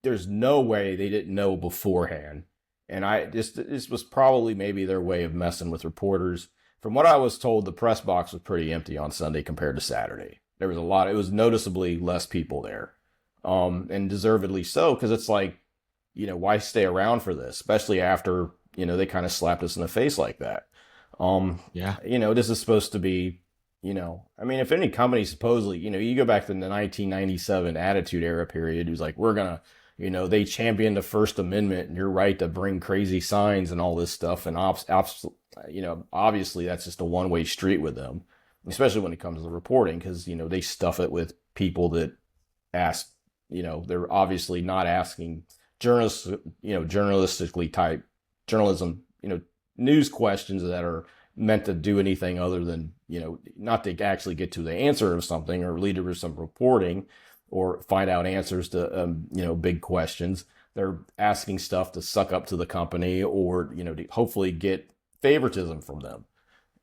[SPEAKER 2] There's no way they didn't know beforehand. And this was probably maybe their way of messing with reporters. From what I was told, the press box was pretty empty on Sunday compared to Saturday. There was it was noticeably less people there. And deservedly so, because it's like, you know, why stay around for this? Especially after, you know, they kind of slapped us in the face like that.
[SPEAKER 1] Yeah.
[SPEAKER 2] You know, this is supposed to be, you know, I mean, if any company supposedly, you know, you go back to the 1997 Attitude Era period, it was like, we're going to, you know, they championed the First Amendment and your right to bring crazy signs and all this stuff. And, you know, obviously that's just a one-way street with them, especially when it comes to the reporting, because, you know, they stuff it with people that ask, you know, they're obviously not asking journalistically type journalism, you know, news questions that are meant to do anything other than, you know, not to actually get to the answer of something or lead to some reporting or find out answers to, you know, big questions. They're asking stuff to suck up to the company or, you know, to hopefully get favoritism from them.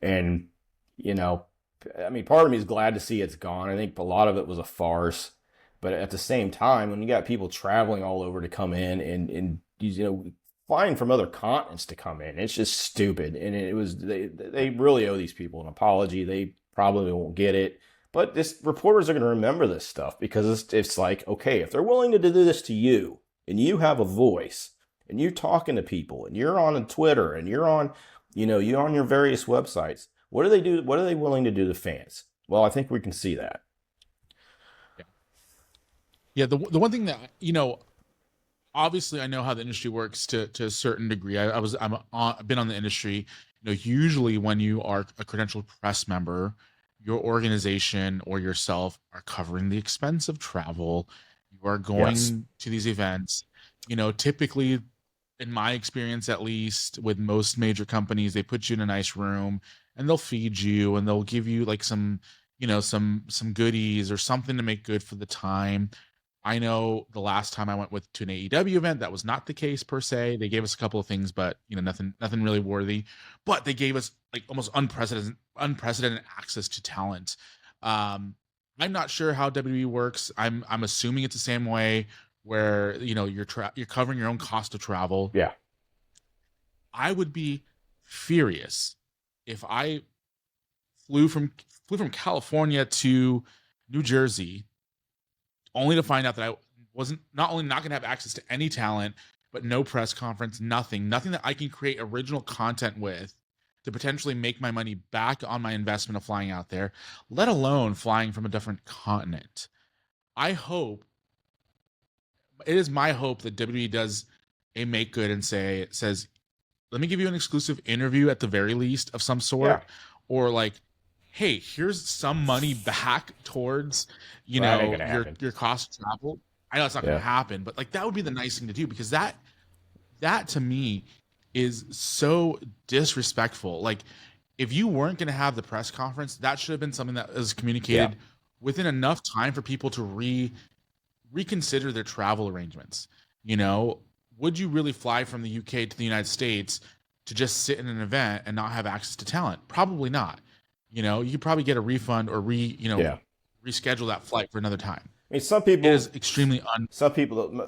[SPEAKER 2] And, you know, I mean, part of me is glad to see it's gone. I think a lot of it was a farce. But at the same time, when you got people traveling all over to come in and you know, flying from other continents to come in, it's just stupid. And they really owe these people an apology. They probably won't get it. But reporters are going to remember this stuff because it's like, okay, if they're willing to do this to you and you have a voice and you're talking to people and you're on Twitter and you're on, you know, you're on your various websites, what do they do? What are they willing to do to fans? Well, I think we can see that.
[SPEAKER 1] Yeah, the one thing that, you know, obviously I know how the industry works to a certain degree. I've been on the industry. You know, usually when you are a credentialed press member, your organization or yourself are covering the expense of travel. You are going to these events. You know, typically in my experience, at least with most major companies, they put you in a nice room and they'll feed you and they'll give you like some, some goodies or something to make good for the time. I know the last time I went to an AEW event, that was not the case per se. They gave us a couple of things, but nothing really worthy. But they gave us like almost unprecedented access to talent. I'm not sure how WWE works. I'm assuming it's the same way where you're covering your own cost of travel.
[SPEAKER 2] Yeah.
[SPEAKER 1] I would be furious if I flew from California to New Jersey only to find out that I wasn't not only not going to have access to any talent, but no press conference, nothing that I can create original content with to potentially make my money back on my investment of flying out there, let alone flying from a different continent. It is my hope that WWE does a make good and says, let me give you an exclusive interview at the very least of some sort, or like, hey, here's some money back towards, your cost of travel. I know it's not going to happen, but like that would be the nice thing to do, because that to me is so disrespectful. Like, if you weren't going to have the press conference, that should have been something that was communicated within enough time for people to reconsider their travel arrangements. Would you really fly from the UK to the United States to just sit in an event and not have access to talent? Probably not. You could probably get a refund or reschedule that flight for another time.
[SPEAKER 2] I mean, some people,
[SPEAKER 1] it is extremely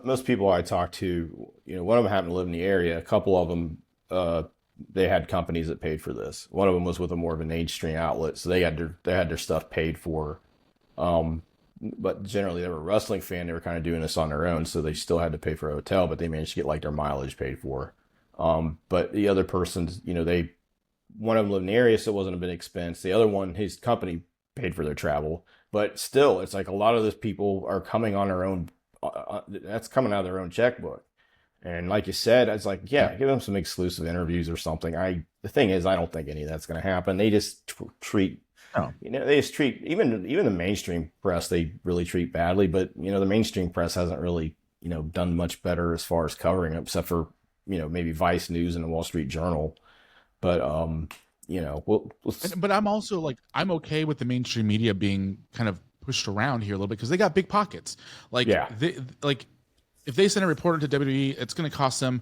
[SPEAKER 2] most people I talk to, one of them happened to live in the area. A couple of them, they had companies that paid for this. One of them was with a more of a mainstream outlet, so they had their stuff paid for. But generally, they were a wrestling fan. They were kind of doing this on their own, so they still had to pay for a hotel, but they managed to get like their mileage paid for. But the other persons, one of them lived in the area, so it wasn't a big expense. The other one, his company paid for their travel. But still, it's like a lot of those people are coming on their own. That's coming out of their own checkbook. And like you said, it's like, give them some exclusive interviews or something. The thing is, I don't think any of that's going to happen. They just treat, even the mainstream press, they really treat badly. But, the mainstream press hasn't really, done much better as far as covering it, except for, maybe Vice News and the Wall Street Journal. But,
[SPEAKER 1] but I'm also like, I'm okay with the mainstream media being kind of pushed around here a little bit, because they got big pockets. Like, if they send a reporter to WWE, it's going to cost them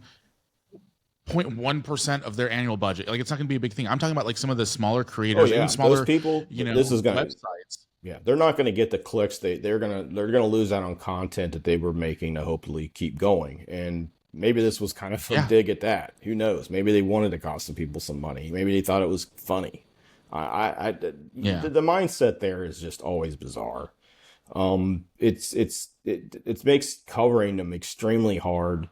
[SPEAKER 1] 0.1% of their annual budget. Like, it's not going to be a big thing. I'm talking about like some of the smaller creators, even smaller,
[SPEAKER 2] those people, this is going
[SPEAKER 1] websites.
[SPEAKER 2] Yeah, they're not going to get the clicks. They're gonna lose out on content that they were making to hopefully keep going. And maybe this was kind of a dig at that. Who knows? Maybe they wanted to cost some people some money. Maybe they thought it was funny. The mindset there is just always bizarre. It makes covering them extremely hard,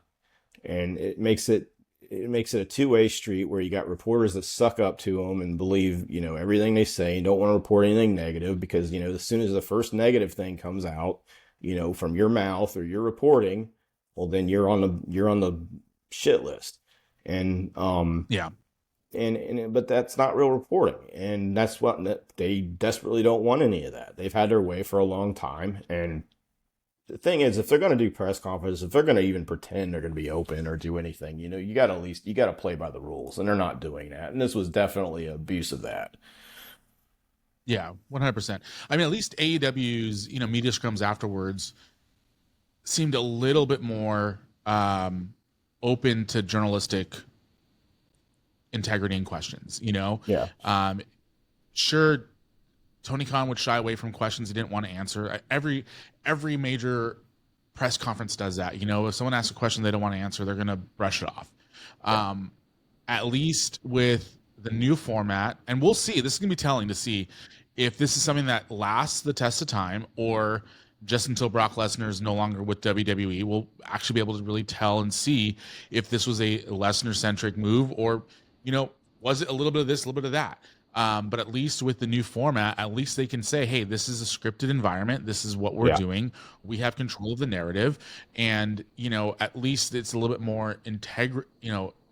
[SPEAKER 2] and it makes it a two-way street where you got reporters that suck up to them and believe everything they say and don't want to report anything negative, because as soon as the first negative thing comes out from your mouth or your reporting, well, then you're on the shit list. And but that's not real reporting, and that's what they desperately don't want. Any of that. They've had their way for a long time. And the thing is, if they're going to do press conferences, if they're going to even pretend they're going to be open or do anything, you got to play by the rules, and they're not doing that. And this was definitely an abuse of that.
[SPEAKER 1] Yeah, 100%. I mean, at least AEW's media scrums afterwards seemed a little bit more open to journalistic integrity and questions. Sure, Tony Khan would shy away from questions he didn't want to answer. Every major press conference does that. If someone asks a question they don't want to answer, they're going to brush it off. At least with the new format, and we'll see. This is going to be telling to see if this is something that lasts the test of time, or just until Brock Lesnar is no longer with WWE, we'll actually be able to really tell and see if this was a Lesnar-centric move, or, was it a little bit of this, a little bit of that. But at least with the new format, at least they can say, hey, this is a scripted environment. This is what we're doing. We have control of the narrative. And, at least it's a little bit more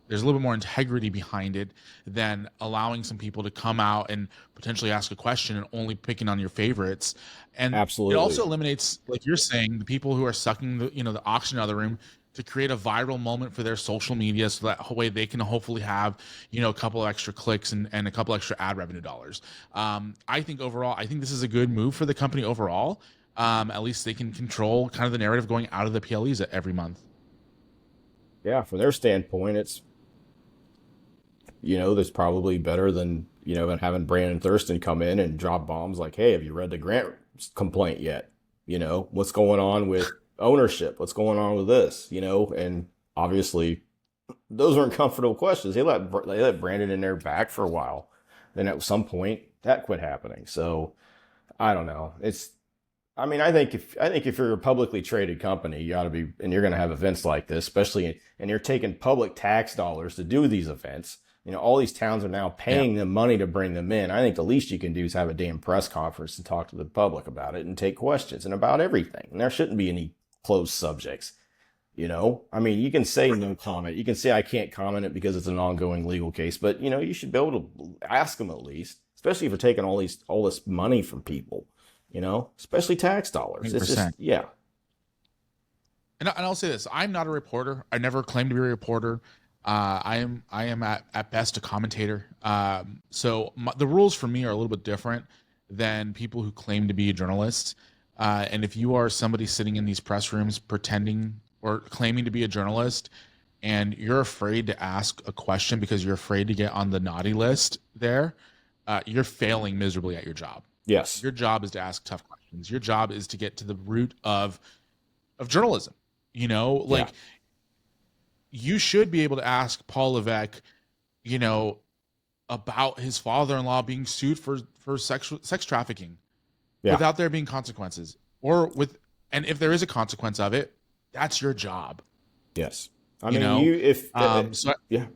[SPEAKER 1] there's a little bit more integrity behind it than allowing some people to come out and potentially ask a question and only picking on your favorites. And
[SPEAKER 2] absolutely,
[SPEAKER 1] it also eliminates, like you're saying, the people who are sucking the oxygen out of the room. to create a viral moment for their social media, so that way they can hopefully have, a couple of extra clicks and a couple extra ad revenue dollars. I think overall, I think this is a good move for the company overall. At least they can control kind of the narrative going out of the PLEs every month.
[SPEAKER 2] Yeah, from their standpoint, it's, that's probably better than, than having Brandon Thurston come in and drop bombs like, hey, have you read the Grant complaint yet? What's going on with ownership? What's going on with this? And obviously those aren't comfortable questions. They let Brandon in their back for a while. Then at some point that quit happening. So I don't know. I think if you're a publicly traded company, you ought to be, and you're going to have events like this, especially, and you're taking public tax dollars to do these events. All these towns are now paying them money to bring them in. I think the least you can do is have a damn press conference and talk to the public about it and take questions and about everything. And there shouldn't be any closed subjects. You can say no comment. You can say I can't comment it because it's an ongoing legal case, but you should be able to ask them at least, especially if you're taking all this money from people. Especially tax dollars. 100%. It's just, yeah.
[SPEAKER 1] And I'll say this: I'm not a reporter. I never claimed to be a reporter. I am at best a commentator. So the rules for me are a little bit different than people who claim to be a journalist. And if you are somebody sitting in these press rooms pretending or claiming to be a journalist, and you're afraid to ask a question because you're afraid to get on the naughty list there, you're failing miserably at your job.
[SPEAKER 2] Yes.
[SPEAKER 1] Your job is to ask tough questions. Your job is to get to the root of journalism. You should be able to ask Paul Levesque, about his father-in-law being sued for sex trafficking without there being consequences, and if there is a consequence of it, that's your job.
[SPEAKER 2] Yes.
[SPEAKER 1] Yeah.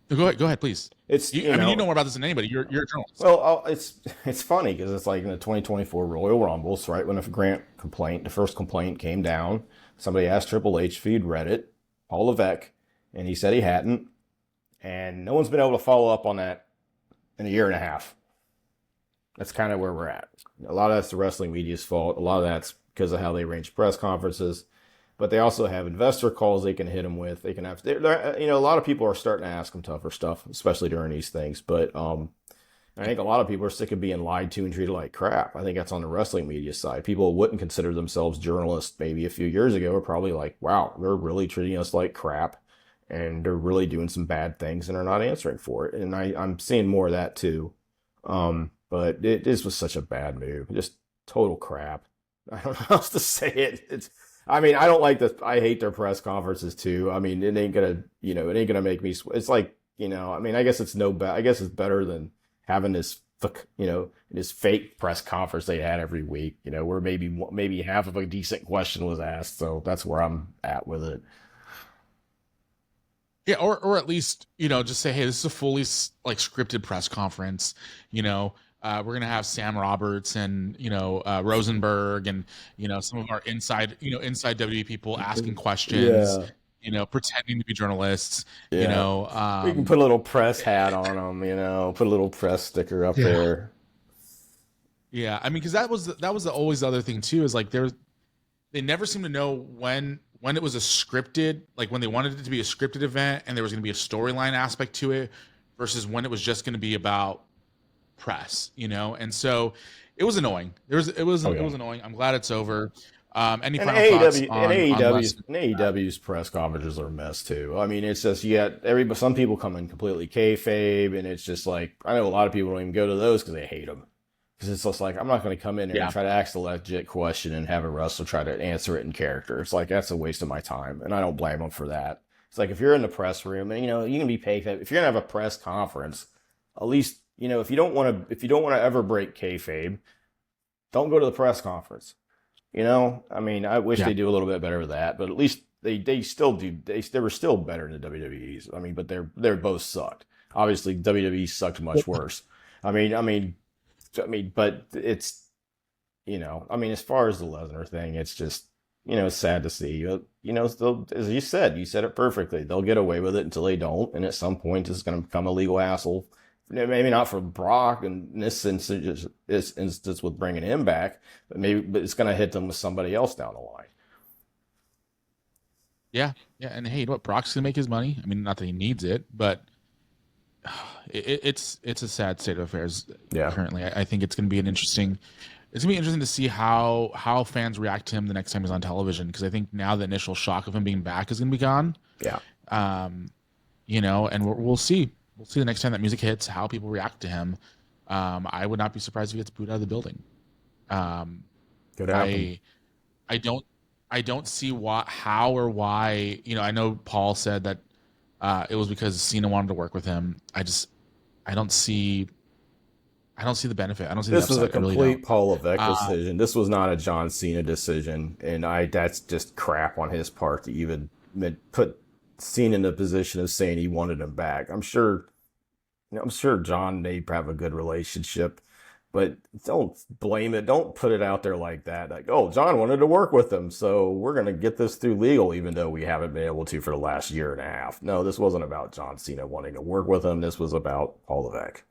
[SPEAKER 1] Go ahead, please. You know more about this than anybody. You're a journalist.
[SPEAKER 2] Well, it's funny because it's like in the 2024 Royal Rumbles, right? When the first complaint came down, somebody asked Triple H if he'd read it, Paul Levesque, and he said he hadn't. And no one's been able to follow up on that in a year and a half. That's kind of where we're at. A lot of that's the wrestling media's fault. A lot of that's because of how they arrange press conferences. But they also have investor calls they can hit them with. They can have, a lot of people are starting to ask them tougher stuff, especially during these things. But I think a lot of people are sick of being lied to and treated like crap. I think that's on the wrestling media side. People who wouldn't consider themselves journalists maybe a few years ago are probably like, wow, they're really treating us like crap. And they're really doing some bad things and are not answering for it. And I'm seeing more of that too. But this was such a bad move. Just total crap. I don't know how else to say it. I don't like this. I hate their press conferences too. It ain't gonna make me. It's like, I guess it's I guess it's better than having this, this fake press conference they had every week, where maybe half of a decent question was asked. So that's where I'm at with it.
[SPEAKER 1] Yeah. Or at least, just say, hey, this is a fully scripted press conference, we're going to have Sam Roberts and, Rosenberg and, some of our inside WWE people asking questions, pretending to be journalists, we
[SPEAKER 2] can put a little press hat on them, put a little press sticker up there.
[SPEAKER 1] Yeah. Because that was always the other thing too, is they never seem to know when it was a scripted, when they wanted it to be a scripted event and there was going to be a storyline aspect to it versus when it was just going to be about press, and so it was annoying. It was annoying. I'm glad it's over. Any final thoughts on
[SPEAKER 2] AEW's press conferences are a mess too. It's just some people come in completely kayfabe, and it's just I know a lot of people don't even go to those because they hate them. Because it's just I'm not going to come in there and try to ask the legit question and have a wrestler try to answer it in character. It's that's a waste of my time, and I don't blame them for that. It's if you're in the press room and you can be paid. If you're gonna have a press conference, at least if you don't want to ever break kayfabe, don't go to the press conference. I wish they do a little bit better with that, but at least they still do. They were still better than the WWE's. But they're both sucked. Obviously, WWE sucked much worse. But it's, as far as the Lesnar thing, it's just, it's sad to see. As you said it perfectly. They'll get away with it until they don't, and at some point, it's going to become a legal hassle. Maybe not for Brock in this instance with bringing him back, but it's going to hit them with somebody else down the line.
[SPEAKER 1] Yeah, yeah, and hey, you know what? Brock's gonna make his money. I mean, not that he needs it, but it's a sad state of affairs
[SPEAKER 2] Yeah.
[SPEAKER 1] currently. I think it's gonna be an interesting. It's gonna be interesting to see how fans react to him the next time he's on television, because I think now the initial shock of him being back is gonna be gone.
[SPEAKER 2] Yeah.
[SPEAKER 1] Um, you know, and we'll see. We'll see the next time that music hits how people react to him. I would not be surprised if he gets booed out of the building. Um,
[SPEAKER 2] Could happen.
[SPEAKER 1] I don't I don't see how or why. You know, I know Paul said that it was because Cena wanted to work with him. I don't see I don't see the benefit. I don't see the
[SPEAKER 2] This was a
[SPEAKER 1] upside. I really don't.
[SPEAKER 2] complete Paul Levesque
[SPEAKER 1] Uh,
[SPEAKER 2] decision. This was not a John Cena decision, and that's just crap on his part to even put Cena in the position of saying he wanted him back. I'm sure John and Abe have a good relationship, but don't blame it. Don't put it out there like that. Like, oh, John wanted to work with him, so we're going to get this through legal, even though we haven't been able to for the last year and a half. No, this wasn't about John Cena wanting to work with him. This was about Paul Levesque.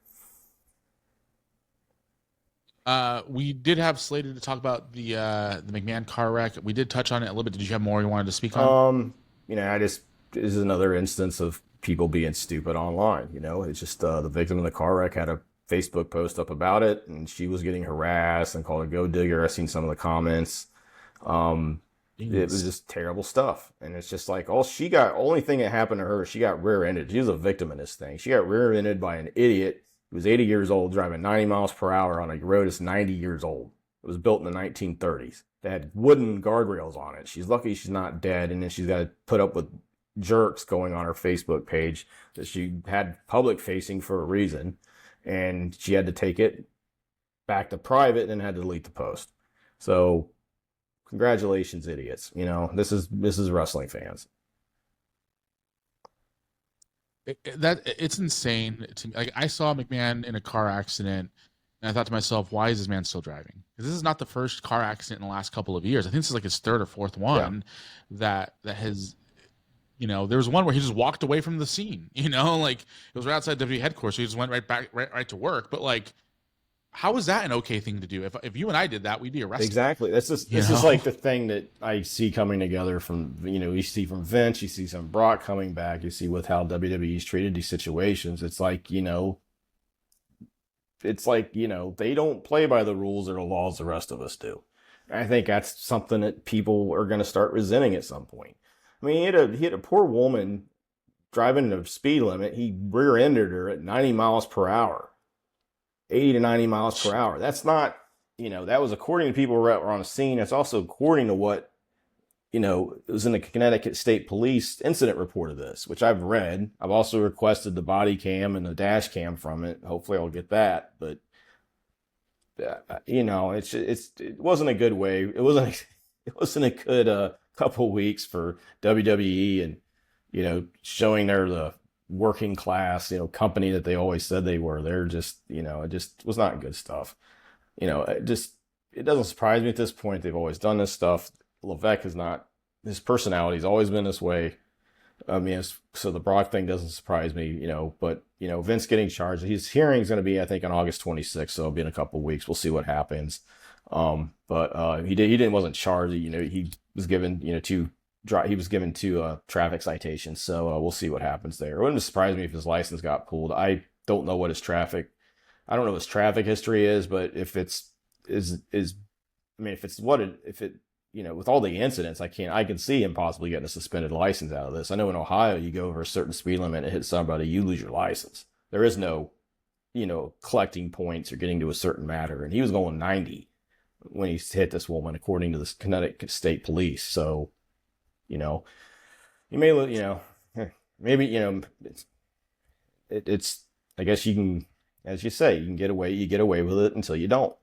[SPEAKER 1] we did have slated to talk about the McMahon car wreck. We did touch on it a little bit. Did you have more you wanted to speak on?
[SPEAKER 2] This is another instance of people being stupid online. It's just the victim of the car wreck had a Facebook post up about it, and she was getting harassed and called a go digger. I've seen some of the comments. It was just terrible stuff, and it's just like only thing that happened to her, she got rear-ended. She was a victim in this thing. She got rear-ended by an idiot who was 80 years old driving 90 miles per hour on a road that's 90 years old. It was built in the 1930s. They had wooden guardrails on it. She's lucky she's not dead, and then she's got to put up with jerks going on her Facebook page that she had public facing for a reason, and she had to take it back to private and had to delete the post. So congratulations, idiots. This is wrestling fans.
[SPEAKER 1] It's insane to me. Like, I saw McMahon in a car accident, and I thought to myself, why is this man still driving? Because this is not the first car accident in the last couple of years. I think this is like his third or fourth one that has. There was one where he just walked away from the scene. Like, it was right outside WWE headquarters, so he just went right back, right to work. But like, how is that an okay thing to do? If you and I did that, we'd be arrested.
[SPEAKER 2] Exactly. This is like the thing that I see coming together from, you see from Vince, you see some Brock coming back, you see with how WWE's treated these situations. It's like, they don't play by the rules or the laws the rest of us do. And I think that's something that people are going to start resenting at some point. I mean, he had a poor woman driving the speed limit. He rear-ended her at 90 miles per hour. 80 to 90 miles per hour. That's not, that was according to people who were on the scene. It's also according to what, it was in the Connecticut State Police incident report of this, which I've read. I've also requested the body cam and the dash cam from it. Hopefully I'll get that. But, it wasn't a good way. It wasn't a good couple weeks for WWE and, showing the working class, company that they always said they were. They're just, it just was not good stuff. It doesn't surprise me at this point. They've always done this stuff. Levesque his personality's always been this way. I mean, so the Brock thing doesn't surprise me, but, Vince getting charged, his hearing's going to be, I think, on August 26th. So it'll be in a couple of weeks. We'll see what happens. But he wasn't charged. He was given, two traffic citations. So we'll see what happens there. It wouldn't surprise me if his license got pulled. I don't know what his traffic history is, but if it's with all the incidents, I can see him possibly getting a suspended license out of this. I know in Ohio, you go over a certain speed limit and hit somebody, you lose your license. There is no, collecting points or getting to a certain matter. And he was going 90 when he hit this woman, according to the Connecticut State Police. So, you may, maybe, it's, I guess you can, as you say, you get away with it until you don't.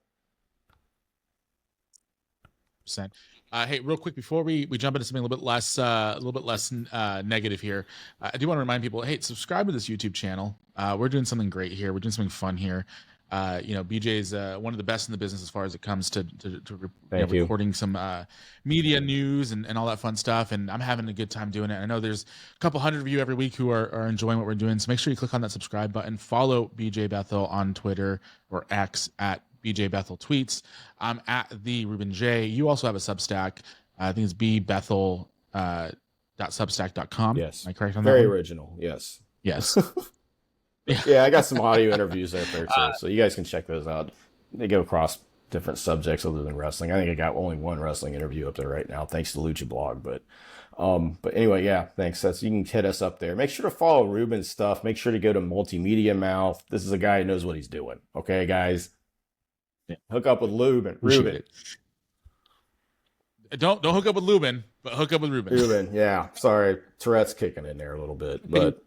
[SPEAKER 1] Hey, real quick before we jump into something a little bit less negative here, I do want to remind people, hey, subscribe to this YouTube channel. We're doing something great here. We're doing something fun here. BJ's one of the best in the business as far as it comes to recording some media news and all that fun stuff. And I'm having a good time doing it. I know there's a couple hundred of you every week who are enjoying what we're doing. So make sure you click on that subscribe button. Follow BJ Bethel on Twitter or X at BJ Bethel Tweets. I'm at the Ruben J. You also have a Substack. I think it's bbethel.com. amidst.substack.com.
[SPEAKER 2] Yes.
[SPEAKER 1] Am I correct on
[SPEAKER 2] Very
[SPEAKER 1] that one?
[SPEAKER 2] original. Yes.
[SPEAKER 1] Yes. Yeah.
[SPEAKER 2] Yeah, I got some audio interviews up there too, so you guys can check those out. They go across different subjects other than wrestling. I think I got only one wrestling interview up there right now, thanks to Lucha Blog. But anyway, yeah, thanks. You can hit us up there. Make sure to follow Ruben's stuff. Make sure to go to Multimedia Mouth. This is a guy who knows what he's doing. Okay, guys, hook up with Ruben.
[SPEAKER 1] Don't hook up with Lubin, but hook up with Ruben.
[SPEAKER 2] Ruben, yeah. Sorry, Tourette's kicking in there a little bit, but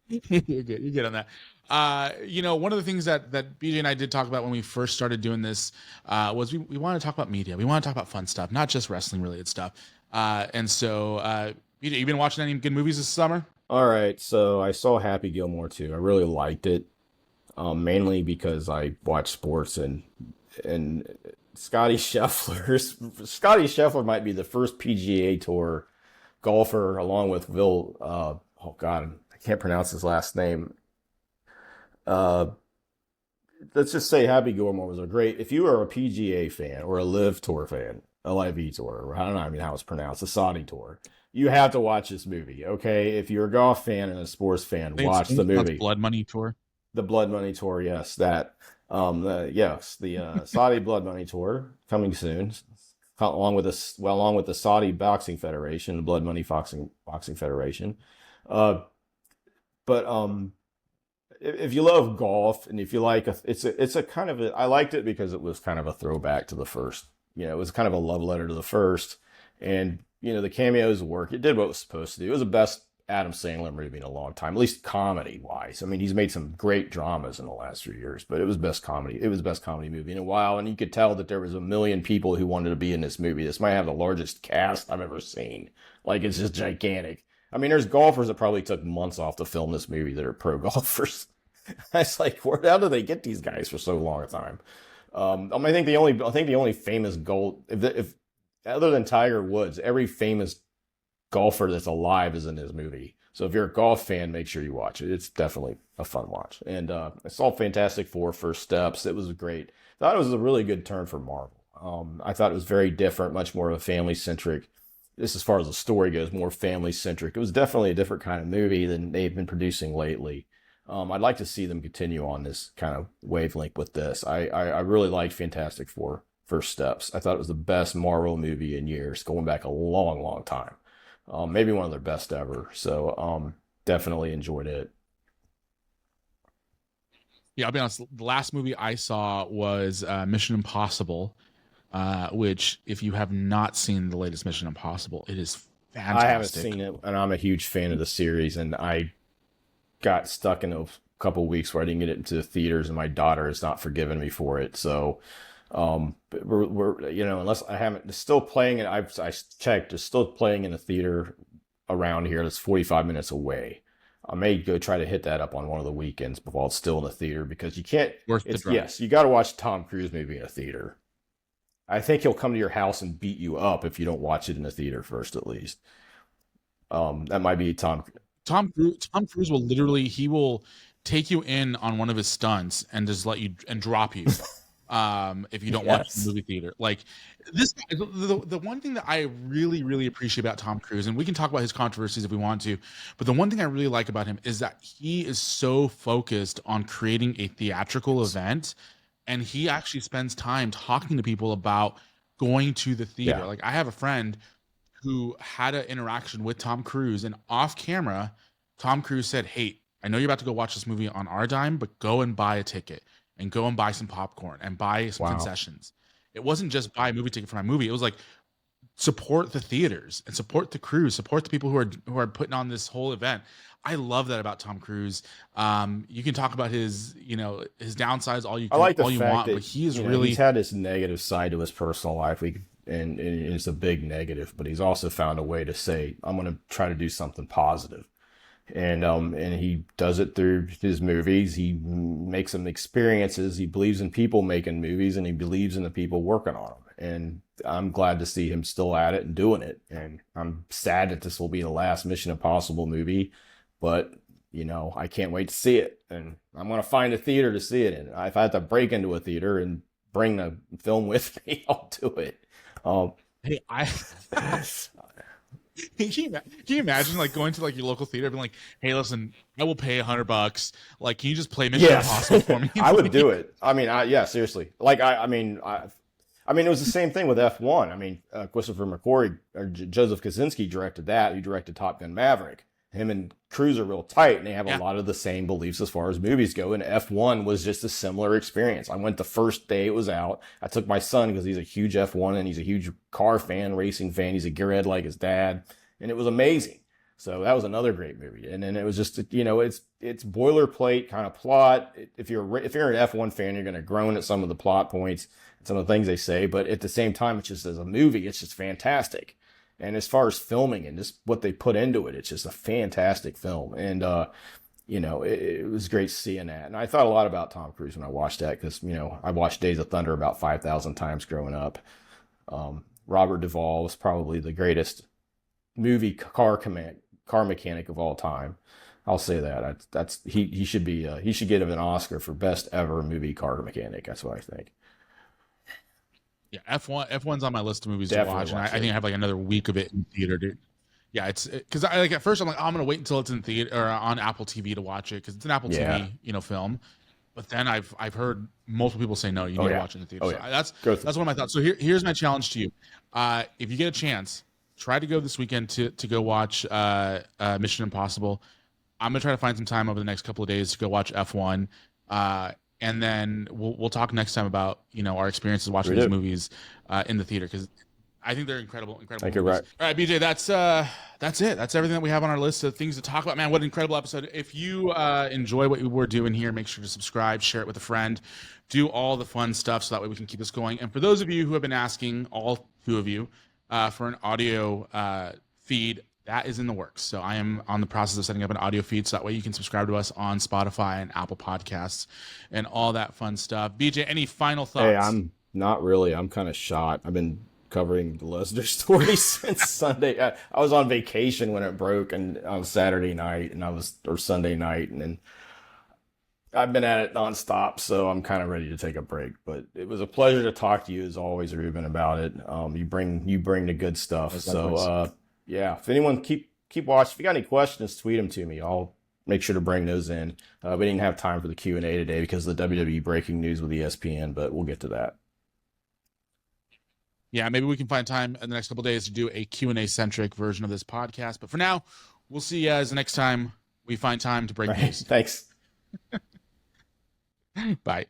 [SPEAKER 1] you're good. You're good on that. One of the things that BJ and I did talk about when we first started doing this was we want to talk about media. We want to talk about fun stuff, not just wrestling related stuff. And so, BJ, you been watching any good movies this summer?
[SPEAKER 2] All right. So I saw Happy Gilmore 2. I really liked it, mainly because I watch sports and Scotty Scheffler might be the first PGA Tour golfer, along with Will. Oh God, I can't pronounce his last name. Let's just say Happy Gilmore was a great. If you are a PGA fan or a Live Tour fan, a Live Tour, or I don't know, I mean how it's pronounced, the Saudi Tour, you have to watch this movie. Okay, if you're a golf fan and a sports fan, watch the movie.
[SPEAKER 1] Blood Money Tour.
[SPEAKER 2] The Blood Money Tour, yes, that. The Saudi Blood Money Tour coming soon, along with the Saudi Boxing Federation, the Blood Money Boxing Federation. If you love golf and if you like, it's a kind of I liked it because it was kind of a throwback to the first. It was kind of a love letter to the first, and the cameos work. It did what it was supposed to do. It was the best Adam Sandler movie in a long time, at least comedy wise. I mean, he's made some great dramas in the last few years, but it was best comedy. It was the best comedy movie in a while, and you could tell that there was a million people who wanted to be in this movie. This might have the largest cast I've ever seen. Like, it's just gigantic. I mean, there's golfers that probably took months off to film this movie that are pro golfers. It's like, how do they get these guys for so long a time? I think the only famous if other than Tiger Woods, every famous golfer that's alive is in this movie. So if you're a golf fan, make sure you watch it. It's definitely a fun watch. And I saw Fantastic Four: First Steps. It was great. I thought it was a really good turn for Marvel. I thought it was very different, much more of a family-centric. This, as far as the story goes, more family-centric. It was definitely a different kind of movie than they've been producing lately. I'd like to see them continue on this kind of wavelength with this. I really liked Fantastic Four: First Steps. I thought it was the best Marvel movie in years, going back a long, long time. Maybe one of their best ever. So definitely enjoyed it.
[SPEAKER 1] Yeah, I'll be honest. The last movie I saw was Mission Impossible, which, if you have not seen the latest Mission Impossible, it is fantastic.
[SPEAKER 2] I haven't seen it, and I'm a huge fan of the series, and I got stuck in a couple weeks where I didn't get it into the theaters, and my daughter has not forgiven me for it. So but we're unless I haven't, it's still playing it. I checked, it's still playing in a theater around here that's 45 minutes away. I may go try to hit that up on one of the weekends while it's still in the theater, because you can't. Yes, you got to watch a Tom Cruise movie in a theater. I think he'll come to your house and beat you up if you don't watch it in the theater first, at least. That might be Tom
[SPEAKER 1] Cruise will literally, he will take you in on one of his stunts and just let you and drop you. If you don't watch the movie theater. Like this, the one thing that I really, really appreciate about Tom Cruise, and we can talk about his controversies if we want to, but the one thing I really like about him is that he is so focused on creating a theatrical event, and he actually spends time talking to people about going to the theater.
[SPEAKER 2] Yeah.
[SPEAKER 1] Like, I have a friend who had an interaction with Tom Cruise, and off camera, Tom Cruise said, "Hey, I know you're about to go watch this movie on our dime, but go and buy a ticket. And go and buy some popcorn and buy some concessions." It wasn't just buy a movie ticket for my movie. It was like, support the theaters and support the crew, support the people who are putting on this whole event. I love that about Tom Cruise. You can talk about his downsides all you want, but he is really,
[SPEAKER 2] he's had this negative side to his personal life. And it's a big negative, but he's also found a way to say, I'm going to try to do something positive. And he does it through his movies. He makes them experiences. He believes in people making movies, and he believes in the people working on them. And I'm glad to see him still at it and doing it. And I'm sad that this will be the last Mission Impossible movie, but I can't wait to see it. And I'm going to find a theater to see it in. If I have to break into a theater and bring the film with me, I'll do it.
[SPEAKER 1] Hey, Can you imagine like going to like your local theater and being like, hey, listen, I will pay $100. Like, can you just play Mission Impossible for me?
[SPEAKER 2] I would do it. I mean, yeah, seriously. Like, I mean, it was the same thing with F1. I mean, Christopher McQuarrie or Joseph Kosinski directed that. He directed Top Gun Maverick. Him and Cruise are real tight, and they have a lot of the same beliefs as far as movies go. And F1 was just a similar experience. I went the first day it was out. I took my son because he's a huge F1 and he's a huge car fan, racing fan. He's a gearhead like his dad, and it was amazing. So that was another great movie. And then it was just, it's boilerplate kind of plot. If you're an F1 fan, you're going to groan at some of the plot points, some of the things they say, but at the same time, it's just, as a movie, it's just fantastic. And as far as filming and just what they put into it, it's just a fantastic film. And, it was great seeing that. And I thought a lot about Tom Cruise when I watched that because, I watched Days of Thunder about 5,000 times growing up. Robert Duvall was probably the greatest movie car mechanic of all time. I'll say that. He should get him an Oscar for best ever movie car mechanic. That's what I think.
[SPEAKER 1] Yeah, F1's on my list of movies to watch, and I think I have like another week of it in theater, dude. Yeah, it's because I like at first I'm like, oh, I'm gonna wait until it's in theater or on Apple TV to watch it because it's an Apple TV, film. But then I've heard multiple people say no, you need to watch it in the theater. So that's one of my thoughts. So here's my challenge to you: if you get a chance, try to go this weekend to go watch Mission Impossible. I'm gonna try to find some time over the next couple of days to go watch F1. And then we'll talk next time about our experiences watching these movies in the theater because I think they're incredible.
[SPEAKER 2] Thank you, right.
[SPEAKER 1] All right, BJ, that's it. That's everything that we have on our list of things to talk about. Man, what an incredible episode! If you enjoy what we're doing here, make sure to subscribe, share it with a friend, do all the fun stuff so that way we can keep this going. And for those of you who have been asking, all two of you, for an audio feed. That is in the works. So I am on the process of setting up an audio feed so that way you can subscribe to us on Spotify and Apple Podcasts and all that fun stuff. BJ, any final thoughts?
[SPEAKER 2] Hey, I'm not really. I'm kind of shot. I've been covering the Lesnar story since Sunday. I was on vacation when it broke and on Saturday night or Sunday night. And then I've been at it nonstop. So I'm kind of ready to take a break, but it was a pleasure to talk to you as always, Ruben, about it. You bring the good stuff. So, yeah, if anyone keep watching, if you got any questions, tweet them to me. I'll make sure to bring those in. We didn't have time for the Q&A today because of the WWE breaking news with ESPN, but we'll get to that.
[SPEAKER 1] Yeah, maybe we can find time in the next couple of days to do a Q&A centric version of this podcast. But for now, we'll see you guys the next time we find time to break news.
[SPEAKER 2] Thanks.
[SPEAKER 1] Bye.